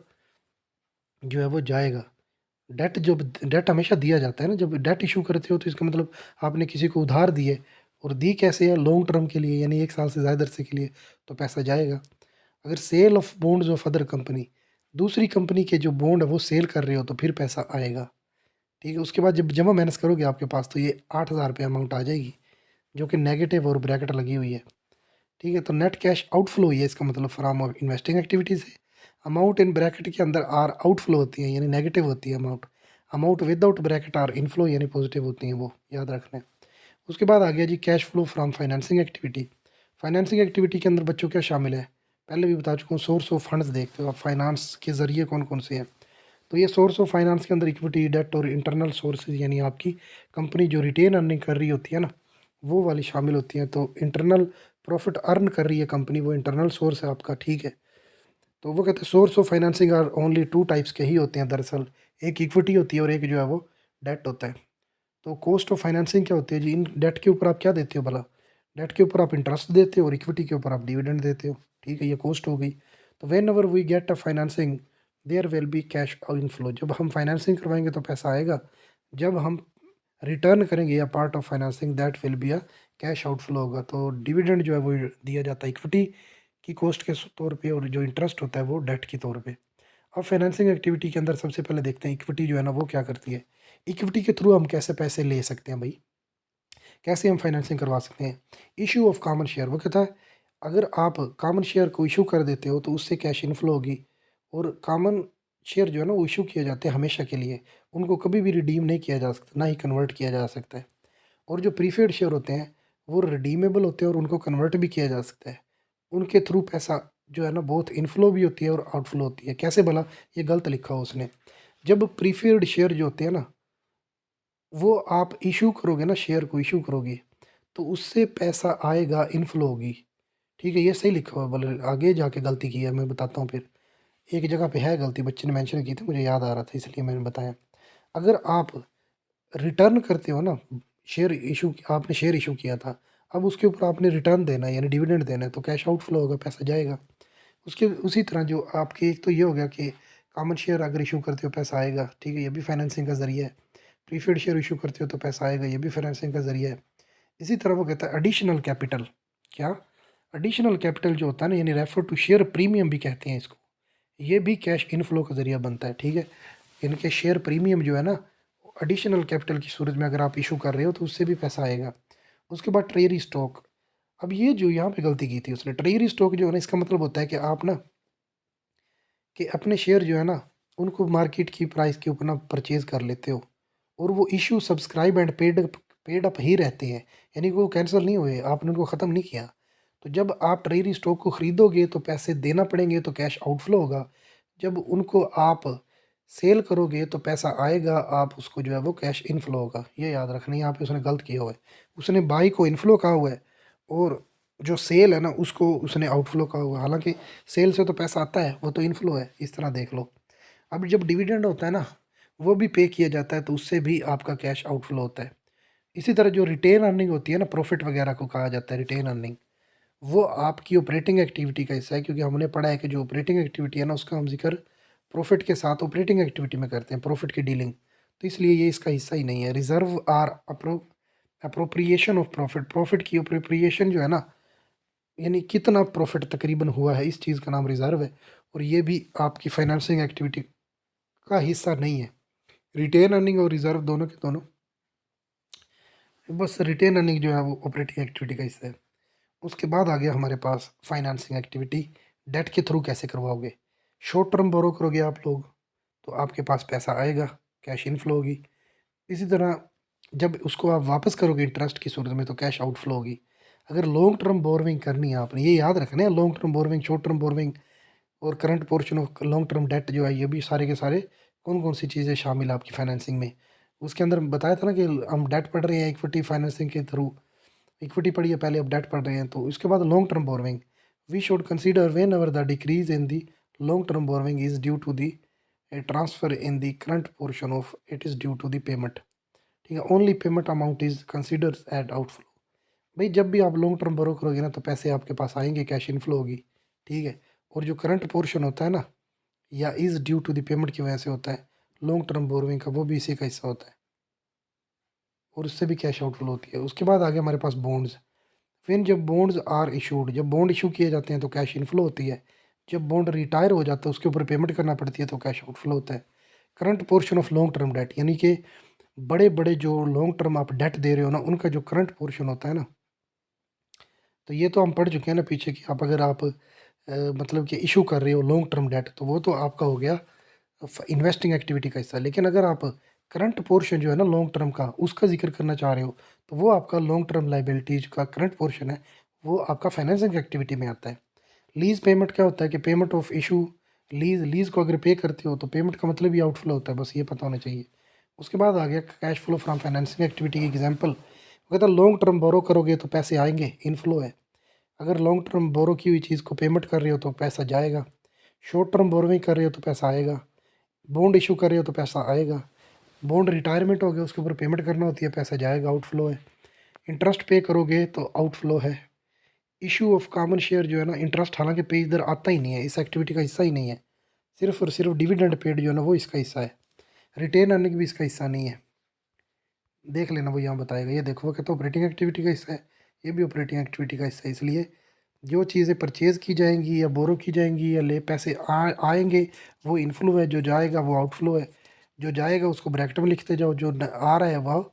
जो है वो जाएगा। डेट, जब डेट हमेशा दिया जाता है ना, जब डेट इशू करते हो तो इसका मतलब आपने किसी को उधार दिए, और दी कैसे है, लॉन्ग टर्म के लिए, यानी 1 साल से ज़्यादा अरसे के लिए, तो पैसा जाएगा। अगर sale of bonds of other company, दूसरी कंपनी के जो बॉन्ड है वो सेल कर रहे हो तो फिर पैसा आएगा। ठीक है, उसके बाद जब जमा माइनस करोगे आपके पास तो ये 8,000 रुपये अमाउंट आ जाएगी, जो कि नेगेटिव और ब्रैकेट लगी हुई है। ठीक है, तो नेट कैश आउटफ्लो ही है इसका मतलब, फ्रॉम ऑफ इन्वेस्टिंग एक्टिविटीज़ है। अमाउंट इन ब्रैकेट के अंदर आर आउटफ्लो होती है, यानी नेगेटिव होती है amount. Amount without bracket are inflow, यानी पॉजिटिव होती हैं, वो याद रखना है। उसके बाद आ गया जी cash flow from financing activity. Financing activity के अंदर बच्चों क्या शामिल है, पहले भी बता चुका हूँ। सोर्स ऑफ फंड्स देखते हो आप, फाइनेंस के ज़रिए कौन कौन से हैं। तो ये सोर्स ऑफ फाइनेंस के अंदर इक्विटी, डेट और इंटरनल सोर्सेज, यानी आपकी कंपनी जो रिटेन अर्निंग कर रही होती है ना, वो वाली शामिल होती हैं। तो इंटरनल प्रॉफिट अर्न कर रही है कंपनी, वो इंटरनल सोर्स है आपका। ठीक है, तो वो कहते हैं source of financing are only two types के ही होते हैं दरअसल, एक इक्विटी होती है और एक जो है वो डेट होता है। तो कॉस्ट ऑफ फाइनेंसिंग क्या होती है जी, इन डेट के ऊपर आप क्या देते हो भला, डेट के ऊपर आप इंटरेस्ट देते हो और इक्विटी के ऊपर आप डिविडेंड देते हो। ठीक है, ये कॉस्ट हो गई। तो whenever we get a financing there will be cash inflow, जब हम फाइनेंसिंग करवाएंगे तो पैसा आएगा, जब हम रिटर्न करेंगे या part of financing that will be a cash outflow होगा। तो डिविडेंड जो है वो दिया जाता है इक्विटी की कॉस्ट के तौर पे, और जो इंटरेस्ट होता है वो डेट के तौर पे। अब फाइनेंसिंग एक्टिविटी के अंदर सबसे पहले देखते हैं इक्विटी जो है ना वो क्या करती है। इक्विटी के थ्रू हम कैसे पैसे ले सकते हैं भाई, कैसे हम फाइनेंसिंग करवा सकते हैं। इशू ऑफ कॉमन शेयर, वो कहता है अगर आप कॉमन शेयर को इशू कर देते हो तो उससे कैश इनफ्लो होगी। और कॉमन शेयर जो है ना वो इशू किए जाते हैं हमेशा के लिए, उनको कभी भी रिडीम नहीं किया जा सकता, ना ही कन्वर्ट किया जा सकता है। और जो प्रीफेड शेयर होते हैं वो रिडीमेबल होते हैं और उनको कन्वर्ट भी किया जा सकता है। उनके थ्रू पैसा जो है ना बहुत इनफ्लो भी होती है और आउटफ्लो होती है। कैसे भला, ये गलत लिखा हो उसने। जब प्रीफेड शेयर जो होते हैं ना, वो आप इशू करोगे ना, शेयर को इशू करोगे तो उससे पैसा आएगा, इनफ्लो होगी। ठीक है, ये सही लिखा हुआ है, बोले आगे जाके गलती की है, मैं बताता हूँ फिर। एक जगह पे है गलती, बच्चे ने मेंशन की थी, मुझे याद आ रहा था इसलिए मैंने बताया। अगर आप रिटर्न करते हो ना, शेयर इशू, आपने शेयर इशू किया था, अब उसके ऊपर आपने रिटर्न देना है यानी डिविडेंड देना है, तो कैश आउटफ्लो होगा, पैसा जाएगा। उसके उसी तरह जो आपके, एक तो ये हो गया कि कॉमन शेयर अगर इशू करते हो पैसा आएगा, ठीक है, ये भी फाइनेंसिंग का ज़रिया है। प्रीफेड शेयर इशू करते हो तो पैसा आएगा, ये भी फाइनेंसिंग का ज़रिया है। इसी तरह वो कहता है एडिशनल कैपिटल, क्या, एडिशनल कैपिटल जो होता है ना, यानी रेफर टू शेयर प्रीमियम भी कहते हैं इसको, ये भी कैश इनफ्लो का ज़रिया बनता है। ठीक है, इनके शेयर प्रीमियम जो है ना, एडिशनल कैपिटल की सूरत में अगर आप इशू कर रहे हो तो उससे भी पैसा आएगा। उसके बाद ट्रेजरी स्टॉक, अब ये जो यहाँ पे गलती की थी उसने, ट्रेजरी स्टॉक जो है ना, इसका मतलब होता है कि आप ना, कि अपने शेयर जो है ना उनको मार्केट की प्राइस के ऊपर ना परचेज कर लेते हो, और वो issue subscribe and paid up ही रहते हैं, यानी कि वो कैंसिल नहीं हुए, आपने उनको ख़त्म नहीं किया। तो जब आप ट्रेजरी स्टॉक को ख़रीदोगे तो पैसे देना पड़ेंगे, तो कैश आउटफ्लो होगा। जब उनको आप सेल करोगे तो पैसा आएगा, आप उसको जो है वो कैश इनफ्लो होगा। ये याद रखना, यहाँ पे उसने गलत किया हुआ है, उसने बाई को इनफ्लो कहा हुआ है, और जो सेल है ना उसको उसने आउटफ्लो कहा हुआ है। हालांकि सेल से तो पैसा आता है, वो तो इनफ्लो है, इस तरह देख लो। अब जब डिविडेंड होता है ना, वो भी पे किया जाता है, तो उससे भी आपका कैश आउटफ्लो होता है। इसी तरह जो रिटेन अर्निंग होती है ना, प्रॉफ़िट वगैरह को कहा जाता है रिटेन अर्निंग, वो आपकी ऑपरेटिंग एक्टिविटी का हिस्सा है, क्योंकि हमने पढ़ा है कि जो ऑपरेटिंग एक्टिविटी है ना, उसका हम ज़िक्र प्रॉफ़िट के साथ ऑपरेटिंग एक्टिविटी में करते हैं, प्रॉफ़िट की डीलिंग। तो इसलिए ये इसका हिस्सा ही नहीं है। Reserve are appropriation of profit, profit की एप्रोप्रिएशन जो है ना, यानी कितना प्रॉफ़िट तकरीबन हुआ है, इस चीज़ का नाम रिज़र्व है, और ये भी आपकी फाइनेंसिंग एक्टिविटी का हिस्सा नहीं है। रिटेन अर्निंग और रिज़र्व दोनों के दोनों, बस रिटेन अर्निंग जो है वो ऑपरेटिंग एक्टिविटी का हिस्सा है। उसके बाद आ गया हमारे पास फाइनेंसिंग एक्टिविटी। डेट के थ्रू कैसे करवाओगे? शॉर्ट टर्म बोरो करोगे आप लोग, तो आपके पास पैसा आएगा, कैश इनफ्लो होगी। इसी तरह जब उसको आप वापस करोगे इंटरेस्ट की सूरत में, तो कैश आउटफ्लो होगी। अगर लॉन्ग टर्म बोरोइंग करनी है आपने, ये याद रखना है, long term borrowing, short term borrowing और current portion of long term debt जो है, ये भी सारे के सारे कौन-कौन सी चीज़ें शामिल है आपकी फाइनेंसिंग में। उसके अंदर बताया था ना कि हम डेट पढ़ रहे हैं इक्विटी फाइनेंसिंग के थ्रू, इक्विटी पढ़ी है पहले, अब डेट पढ़ रहे हैं। तो इसके बाद long term borrowing, we should consider whenever the decrease in the long term borrowing is due to the transfer in the current portion of it is due to the payment. ठीक है, only payment amount is considered at outflow. भाई जब भी आप long term बोरो करोगे ना, तो पैसे आपके पास आएंगे, कैश इनफ्लो होगी। ठीक है, और जो करंट पोर्शन होता है ना, या is due to the payment की वजह से होता है लॉन्ग टर्म बोरोइंग का, वो भी इसी का हिस्सा होता है, और उससे भी कैश आउटफ्लो होती है। उसके बाद आगे हमारे पास बॉन्ड्स। फिर जब बॉन्ड्स आर इशूड, जब बॉन्ड इशू किए जाते हैं तो कैश इनफ्लो होती है। जब बॉन्ड रिटायर हो जाता है, उसके ऊपर पेमेंट करना पड़ती है, तो कैश आउटफ्लो होता है। Current portion of long term date, यानी कि बड़े बड़े जो लॉन्ग टर्म आप डेट दे रहे हो ना, उनका जो करंट पोर्शन होता है ना, तो ये तो हम पढ़ चुके हैं ना पीछे कि आप अगर आप मतलब कि इशू कर रहे हो लॉन्ग टर्म डेट, तो वो तो आपका हो गया इन्वेस्टिंग एक्टिविटी का हिस्सा। लेकिन अगर आप करंट पोर्शन जो है ना लॉन्ग टर्म का, उसका जिक्र करना चाह रहे हो, तो वो आपका लॉन्ग टर्म लाइबिलिटीज का करंट पोर्शन है, वो आपका फाइनेंसिंग एक्टिविटी में आता है। लीज़ पेमेंट क्या होता है कि payment of issue, lease, lease को अगर पे करते हो तो पेमेंट का मतलब ही आउटफ्लो होता है, बस ये पता होना चाहिए। उसके बाद आ गया cash flow from financing activity की एग्जांपल। वो कहता है लॉन्ग टर्म बोरो करोगे तो पैसे आएंगे, इनफ्लो है। अगर लॉन्ग टर्म बोरो की हुई चीज़ को पेमेंट कर रहे हो तो पैसा जाएगा। शॉर्ट टर्म बोरोइंग कर रहे हो तो पैसा आएगा। बॉन्ड इशू कर रहे हो तो पैसा आएगा। बॉन्ड रिटायरमेंट हो गया, उसके ऊपर पेमेंट करना होती है, पैसा जाएगा, आउटफ्लो है। इंटरेस्ट पे करोगे तो आउटफ्लो है। इशू ऑफ कॉमन शेयर जो है ना, इंटरेस्ट हालांकि पे इधर आता ही नहीं है, इस एक्टिविटी का हिस्सा ही नहीं है। सिर्फ और सिर्फ डिविडेंड पेड जो है ना, वो इसका हिस्सा है। रिटेन अर्निंग भी इसका हिस्सा नहीं है। देख लेना, वो यहाँ बताएगा, ये देखो, वो कहता है ऑपरेटिंग एक्टिविटी का हिस्सा है, ये भी ऑपरेटिंग एक्टिविटी का हिस्सा है। इसलिए जो चीज़ें परचेज़ की जाएंगी या बोरो की जाएंगी या ले पैसे आएंगे, वो इनफ्लो है, जो जाएगा वो आउटफ्लो है। जो जाएगा उसको ब्रैकेट में लिखते जाओ, जो आ रहा है वह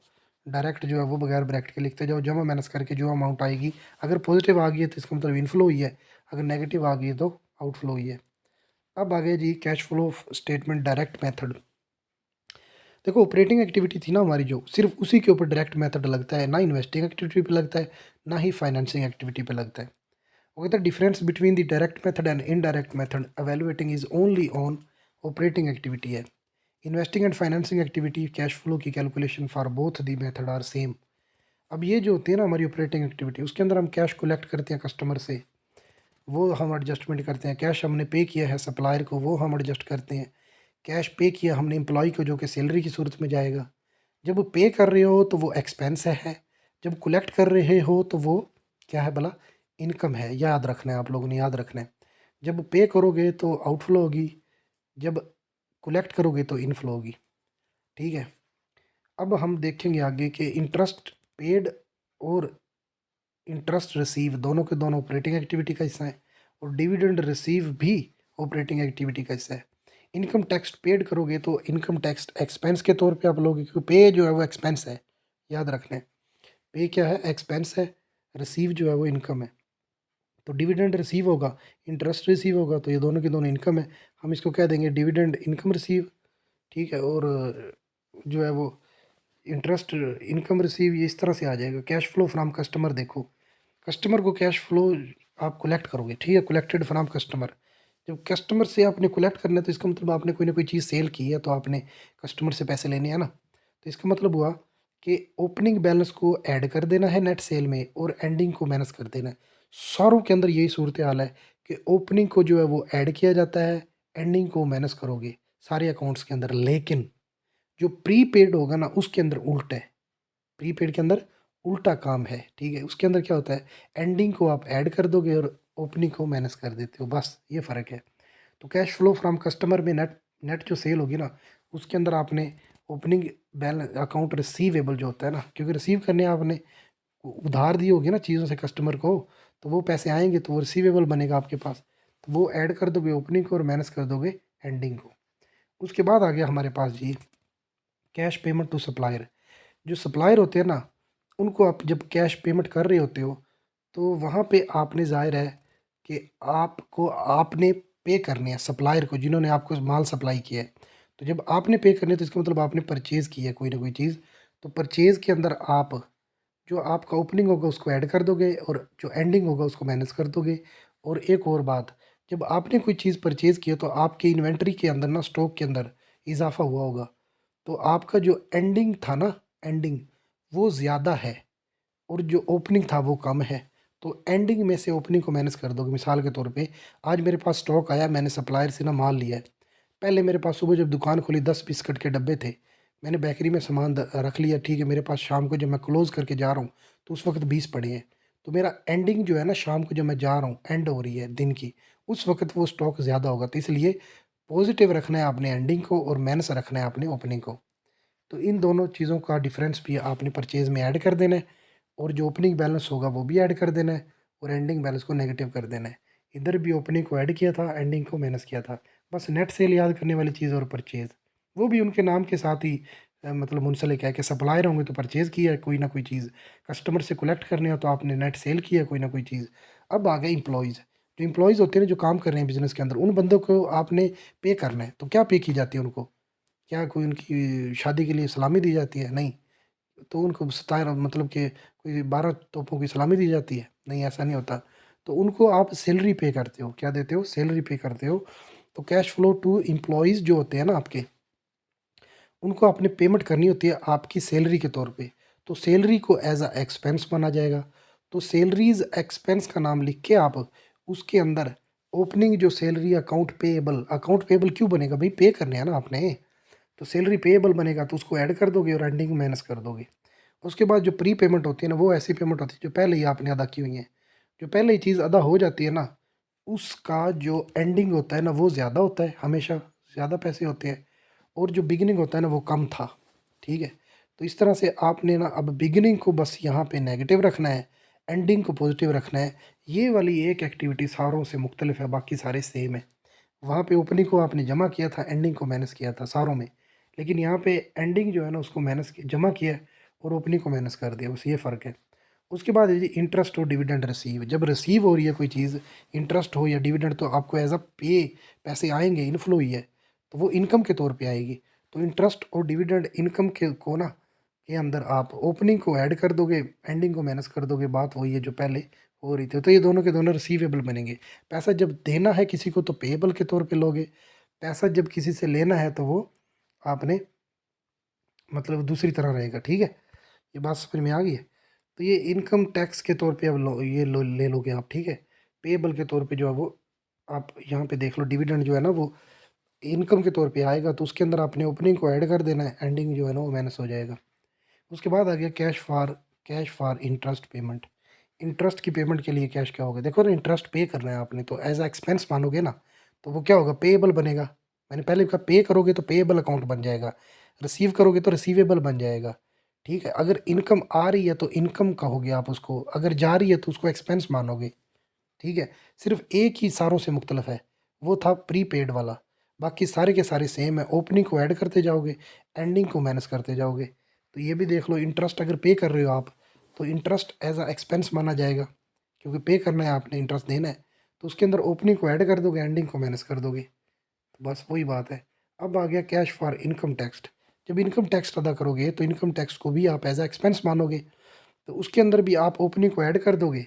डायरेक्ट जो है वो बगैर ब्रैकेट के लिखते जाओ, जमा माइनस करके जो अमाउंट आएगी। अगर पॉजिटिव आ गई है तो इसका मतलब इनफ्लो हुई है, अगर नेगेटिव आ गई है तो आउटफ्लो हुई है। अब आ गया जी cash flow statement direct method. देखो ऑपरेटिंग एक्टिविटी थी ना हमारी, जो सिर्फ उसी के ऊपर डायरेक्ट मेथड लगता है, ना इन्वेस्टिंग एक्टिविटी पे लगता है, ना ही फाइनेंसिंग एक्टिविटी पे लगता है। Okay, the difference between the direct method and indirect method evaluating is only on operating activity है। Investing and financing activity cash flow की calculation for both the method are same. अब ये जो होती है ना हमारी ऑपरेटिंग एक्टिविटी, उसके अंदर हम कैश कलेक्ट करते हैं कस्टमर से, वो हम एडजस्टमेंट करते हैं। कैश हमने पे किया है सप्लायर को, वो हम एडजस्ट करते हैं। कैश पे किया हमने एम्प्लॉय को, जो कि सैलरी की सूरत में जाएगा। जब वो पे कर रहे हो तो वो एक्सपेंस है, जब कलेक्ट कर रहे हो तो वो क्या है भला, इनकम है। याद रखना है, आप लोगों ने याद रखना है। जब पे करोगे तो आउटफ्लो होगी, जब कलेक्ट करोगे तो इनफ्लो होगी। ठीक है, अब हम देखेंगे आगे कि इंटरेस्ट पेड और इंटरेस्ट रिसीव दोनों के दोनों ऑपरेटिंग एक्टिविटी का हिस्सा है, और डिविडेंड रिसीव भी ऑपरेटिंग एक्टिविटी का हिस्सा है। इनकम टैक्स पेड करोगे तो इनकम टैक्स एक्सपेंस के तौर पे आप लोगे, क्योंकि पे जो है वो एक्सपेंस है, याद रखना है। पे क्या है, एक्सपेंस है, रिसीव जो है वो इनकम है। तो डिविडेंड रिसीव होगा, इंटरेस्ट रिसीव होगा, तो ये दोनों की दोनों इनकम है। हम इसको कह देंगे डिविडेंड इनकम रिसीव। ठीक है, और जो है वो इंटरेस्ट इनकम रिसीव, ये इस तरह से आ जाएगा। कैश फ्लो फ्रॉम कस्टमर, देखो कस्टमर को कैश फ्लो आप कलेक्ट करोगे, ठीक है, कलेक्टेड फ्रॉम कस्टमर। जब कस्टमर से आपने कलेक्ट करना है, तो इसका मतलब आपने कोई ना कोई चीज़ सेल की है, तो आपने कस्टमर से पैसे लेने हैं ना। तो इसका मतलब हुआ कि ओपनिंग बैलेंस को ऐड कर देना है नेट सेल में, और एंडिंग को माइनस कर देना है। सारों के अंदर यही सूरत हाल है कि ओपनिंग को जो है वो ऐड किया जाता है, एंडिंग को माइनस करोगे सारे अकाउंट्स के अंदर। लेकिन जो प्रीपेड होगा ना उसके अंदर उल्टा है, प्रीपेड के अंदर उल्टा काम है, ठीक है। उसके अंदर क्या होता है, एंडिंग को आप ऐड कर दोगे और ओपनिंग को माइनस कर देते हो, बस ये फ़र्क है। तो कैश फ्लो फ्रॉम कस्टमर में नेट नेट जो सेल होगी ना, उसके अंदर आपने ओपनिंग बैलेंस अकाउंट रिसीवेबल जो होता है ना, क्योंकि रिसीव करने आपने उधार दी होगी ना चीज़ों से कस्टमर को, तो वो पैसे आएंगे तो वो रिसीवेबल बनेगा आपके पास, तो वो ऐड कर दोगे ओपनिंग को और माइनस कर दोगे एंडिंग को। उसके बाद आ गया हमारे पास जी कैश पेमेंट टू सप्लायर। जो सप्लायर होते हैं ना, उनको आप जब कैश पेमेंट कर रहे होते हो, तो वहाँ पे आपने ज़ाहिर है कि आपको आपने पे करने हैं सप्लायर को, जिन्होंने आपको माल सप्लाई किया है। तो जब आपने पे करने हैं तो इसका मतलब आपने परचेज़ किया है कोई ना कोई चीज़। तो परचेज़ के अंदर आप जो आपका ओपनिंग होगा उसको ऐड कर दोगे और जो एंडिंग होगा उसको माइनस कर दोगे। और एक और बात, जब आपने कोई चीज़ परचेज़ की है तो आपकी इन्वेंटरी के अंदर ना, स्टॉक के अंदर इज़ाफ़ा हुआ होगा। तो आपका जो एंडिंग था ना, एंडिंग वो ज़्यादा है और जो ओपनिंग था वो कम है। तो एंडिंग में से ओपनिंग को माइनस कर दोगे। मिसाल के तौर पे आज मेरे पास स्टॉक आया, मैंने सप्लायर से ना माल लिया है। पहले मेरे पास सुबह जब दुकान खुली 10 बिस्किट के डब्बे थे। मैंने बेकरी में सामान रख लिया, ठीक है। मेरे पास शाम को जब मैं क्लोज़ करके जा रहा हूँ तो उस वक़्त 20 पड़े हैं। तो मेरा एंडिंग जो है ना, शाम को जब मैं जा रहा हूँ, एंड हो रही है दिन की, उस वक़्त वो स्टॉक ज़्यादा होगा। तो इसलिए पॉज़िटिव रखना है आपने एंडिंग को और माइनस रखना है आपने ओपनिंग को। तो इन दोनों चीज़ों का डिफ़रेंस भी आपने परचेज़ में ऐड कर देना है और जो ओपनिंग बैलेंस होगा वो भी ऐड कर देना है और एंडिंग बैलेंस को नेगेटिव कर देना है। इधर भी ओपनिंग को ऐड किया था, एंडिंग को माइनस किया था। बस नेट सेल याद करने वाली चीज़ और परचेज़, वो भी उनके नाम के साथ ही मतलब मुंसलिक है कि सप्लायर होंगे तो परचेज़ किया है कोई ना कोई चीज़, कस्टमर से कलेक्ट करने हो तो आपने नेट सेल किया है कोई ना कोई चीज़। अब आ गए एम्प्लॉइज़। जो एम्प्लॉइज़ होते हैं ना, जो काम कर रहे हैं बिज़नेस के अंदर, उन बंदों को आपने पे करना है। तो क्या पे की जाती है उनको? क्या कोई उनकी शादी के लिए सलामी दी जाती है? नहीं। तो उनको 17 मतलब कि कोई 12 तोपों की सलामी दी जाती है? नहीं, ऐसा नहीं होता। तो उनको आप सैलरी पे करते हो। क्या देते हो? सैलरी पे करते हो। तो कैश फ्लो टू एम्प्लॉइज़ जो होते हैं ना आपके, उनको आपने पेमेंट करनी होती है आपकी सैलरी के तौर पे। तो सैलरी को एज़ अ एक्सपेंस माना जाएगा। तो सैलरीज़ एक्सपेंस का नाम लिख के आप उसके अंदर ओपनिंग जो सैलरी अकाउंट पेएबल क्यों बनेगा भई? पे करने हैं ना आपने। तो सैलरी पेएबल बनेगा तो उसको ऐड कर दोगे और एंडिंग में माइनस कर दोगे। उसके बाद जो प्री पेमेंट होती है ना, वो ऐसी पेमेंट होती है जो पहले ही आपने अदा की हुई है। जो पहले ही चीज़ अदा हो जाती है ना, उसका जो एंडिंग होता है ना वो ज़्यादा होता है, हमेशा ज़्यादा पैसे होते हैं और जो बिगिनिंग होता है ना वो कम था, ठीक है? तो इस तरह से आपने ना अब बिगिनिंग को बस यहाँ पे नेगेटिव रखना है, एंडिंग को पॉजिटिव रखना है। ये वाली एक एक्टिविटी सारों से मुख्तलिफ है, बाकी सारे सेम है। वहाँ पे ओपनिंग को आपने जमा किया था, एंडिंग को माइनस किया था सारों में। लेकिन यहाँ पे एंडिंग जो है ना उसको जमा किया है और ओपनिंग को माइनस कर दिया, बस ये फ़र्क है। उसके बाद है जी इंटरेस्ट और डिविडेंड रिसीव। जब रिसीव हो रही है कोई चीज़, इंटरेस्ट हो या डिविडेंड, तो आपको एज़ अ पे पैसे आएँगे, इनफ्लो हुई है, तो वो इनकम के तौर पे आएगी। तो इंटरेस्ट और डिविडेंड इनकम के को ना के अंदर आप ओपनिंग को ऐड कर दोगे, एंडिंग को माइनस कर दोगे, बात वही है जो पहले हो रही थी। तो ये दोनों के दोनों रिसीवेबल बनेंगे। पैसा जब देना है किसी को तो पेएबल के तौर पे लोगे, पैसा जब किसी से लेना है तो वो आपने मतलब दूसरी तरह रहेगा, ठीक है? ये बात समझ में आ गई है? तो ये इनकम टैक्स के तौर पे अब ले लोगे आप, ठीक है? पेएबल के तौर पे जो है वो आप यहाँ पे देख लो, डिविडेंड जो है ना वो इनकम के तौर पे आएगा, तो उसके अंदर आपने ओपनिंग को ऐड कर देना है, एंडिंग जो है ना वो माइनस हो जाएगा। उसके बाद आ गया cash for interest payment. Interest की पेमेंट के लिए कैश क्या होगा? देखो ना, इंटरेस्ट पे करना है आपने तो एज़ अ एक्सपेंस मानोगे ना, तो वो क्या होगा? पेएबल बनेगा। मैंने पहले कहा पे करोगे तो पेएबल अकाउंट बन जाएगा, रिसीव करोगे तो रिसीवेबल बन जाएगा, ठीक है? अगर इनकम आ रही है तो इनकम कहोगे आप उसको, अगर जा रही है तो उसको एक्सपेंस मानोगे, ठीक है? सिर्फ़ एक ही सारों से मुख्तलिफ है, वो था प्रीपेड वाला। बाकी सारे के सारे सेम है, ओपनिंग को ऐड करते जाओगे, एंडिंग को माइनस करते जाओगे। तो ये भी देख लो, इंटरेस्ट अगर पे कर रहे हो आप, तो इंटरेस्ट एज़ अ एक्सपेंस माना जाएगा, क्योंकि पे करना है आपने, इंटरेस्ट देना है। तो उसके अंदर ओपनिंग को ऐड कर दोगे, एंडिंग को माइनस कर दोगे। तो बस वही बात है। अब आ गया कैश फॉर इनकम टैक्स। जब इनकम टैक्स अदा करोगे, तो इनकम टैक्स को भी आप एज़ अ एक्सपेंस मानोगे। तो उसके अंदर भी आप ओपनिंग को ऐड कर दोगे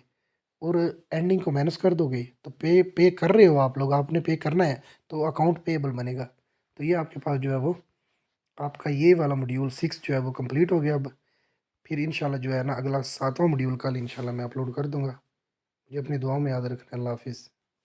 और एंडिंग को माइनस कर दोगे, तो पे कर रहे हो आप लोग, आपने पे करना है, तो अकाउंट पेएबल बनेगा। तो ये आपके पास जो है वो आपका ये वाला मॉड्यूल 6 जो है वो कंप्लीट हो गया अब। फिर इंशाल्लाह जो है ना अगला 7वां मॉड्यूल कल इंशाल्लाह मैं अपलोड कर दूँगा। मुझे अपनी दुआओं में याद रखना। अल्लाह हाफ़िज़।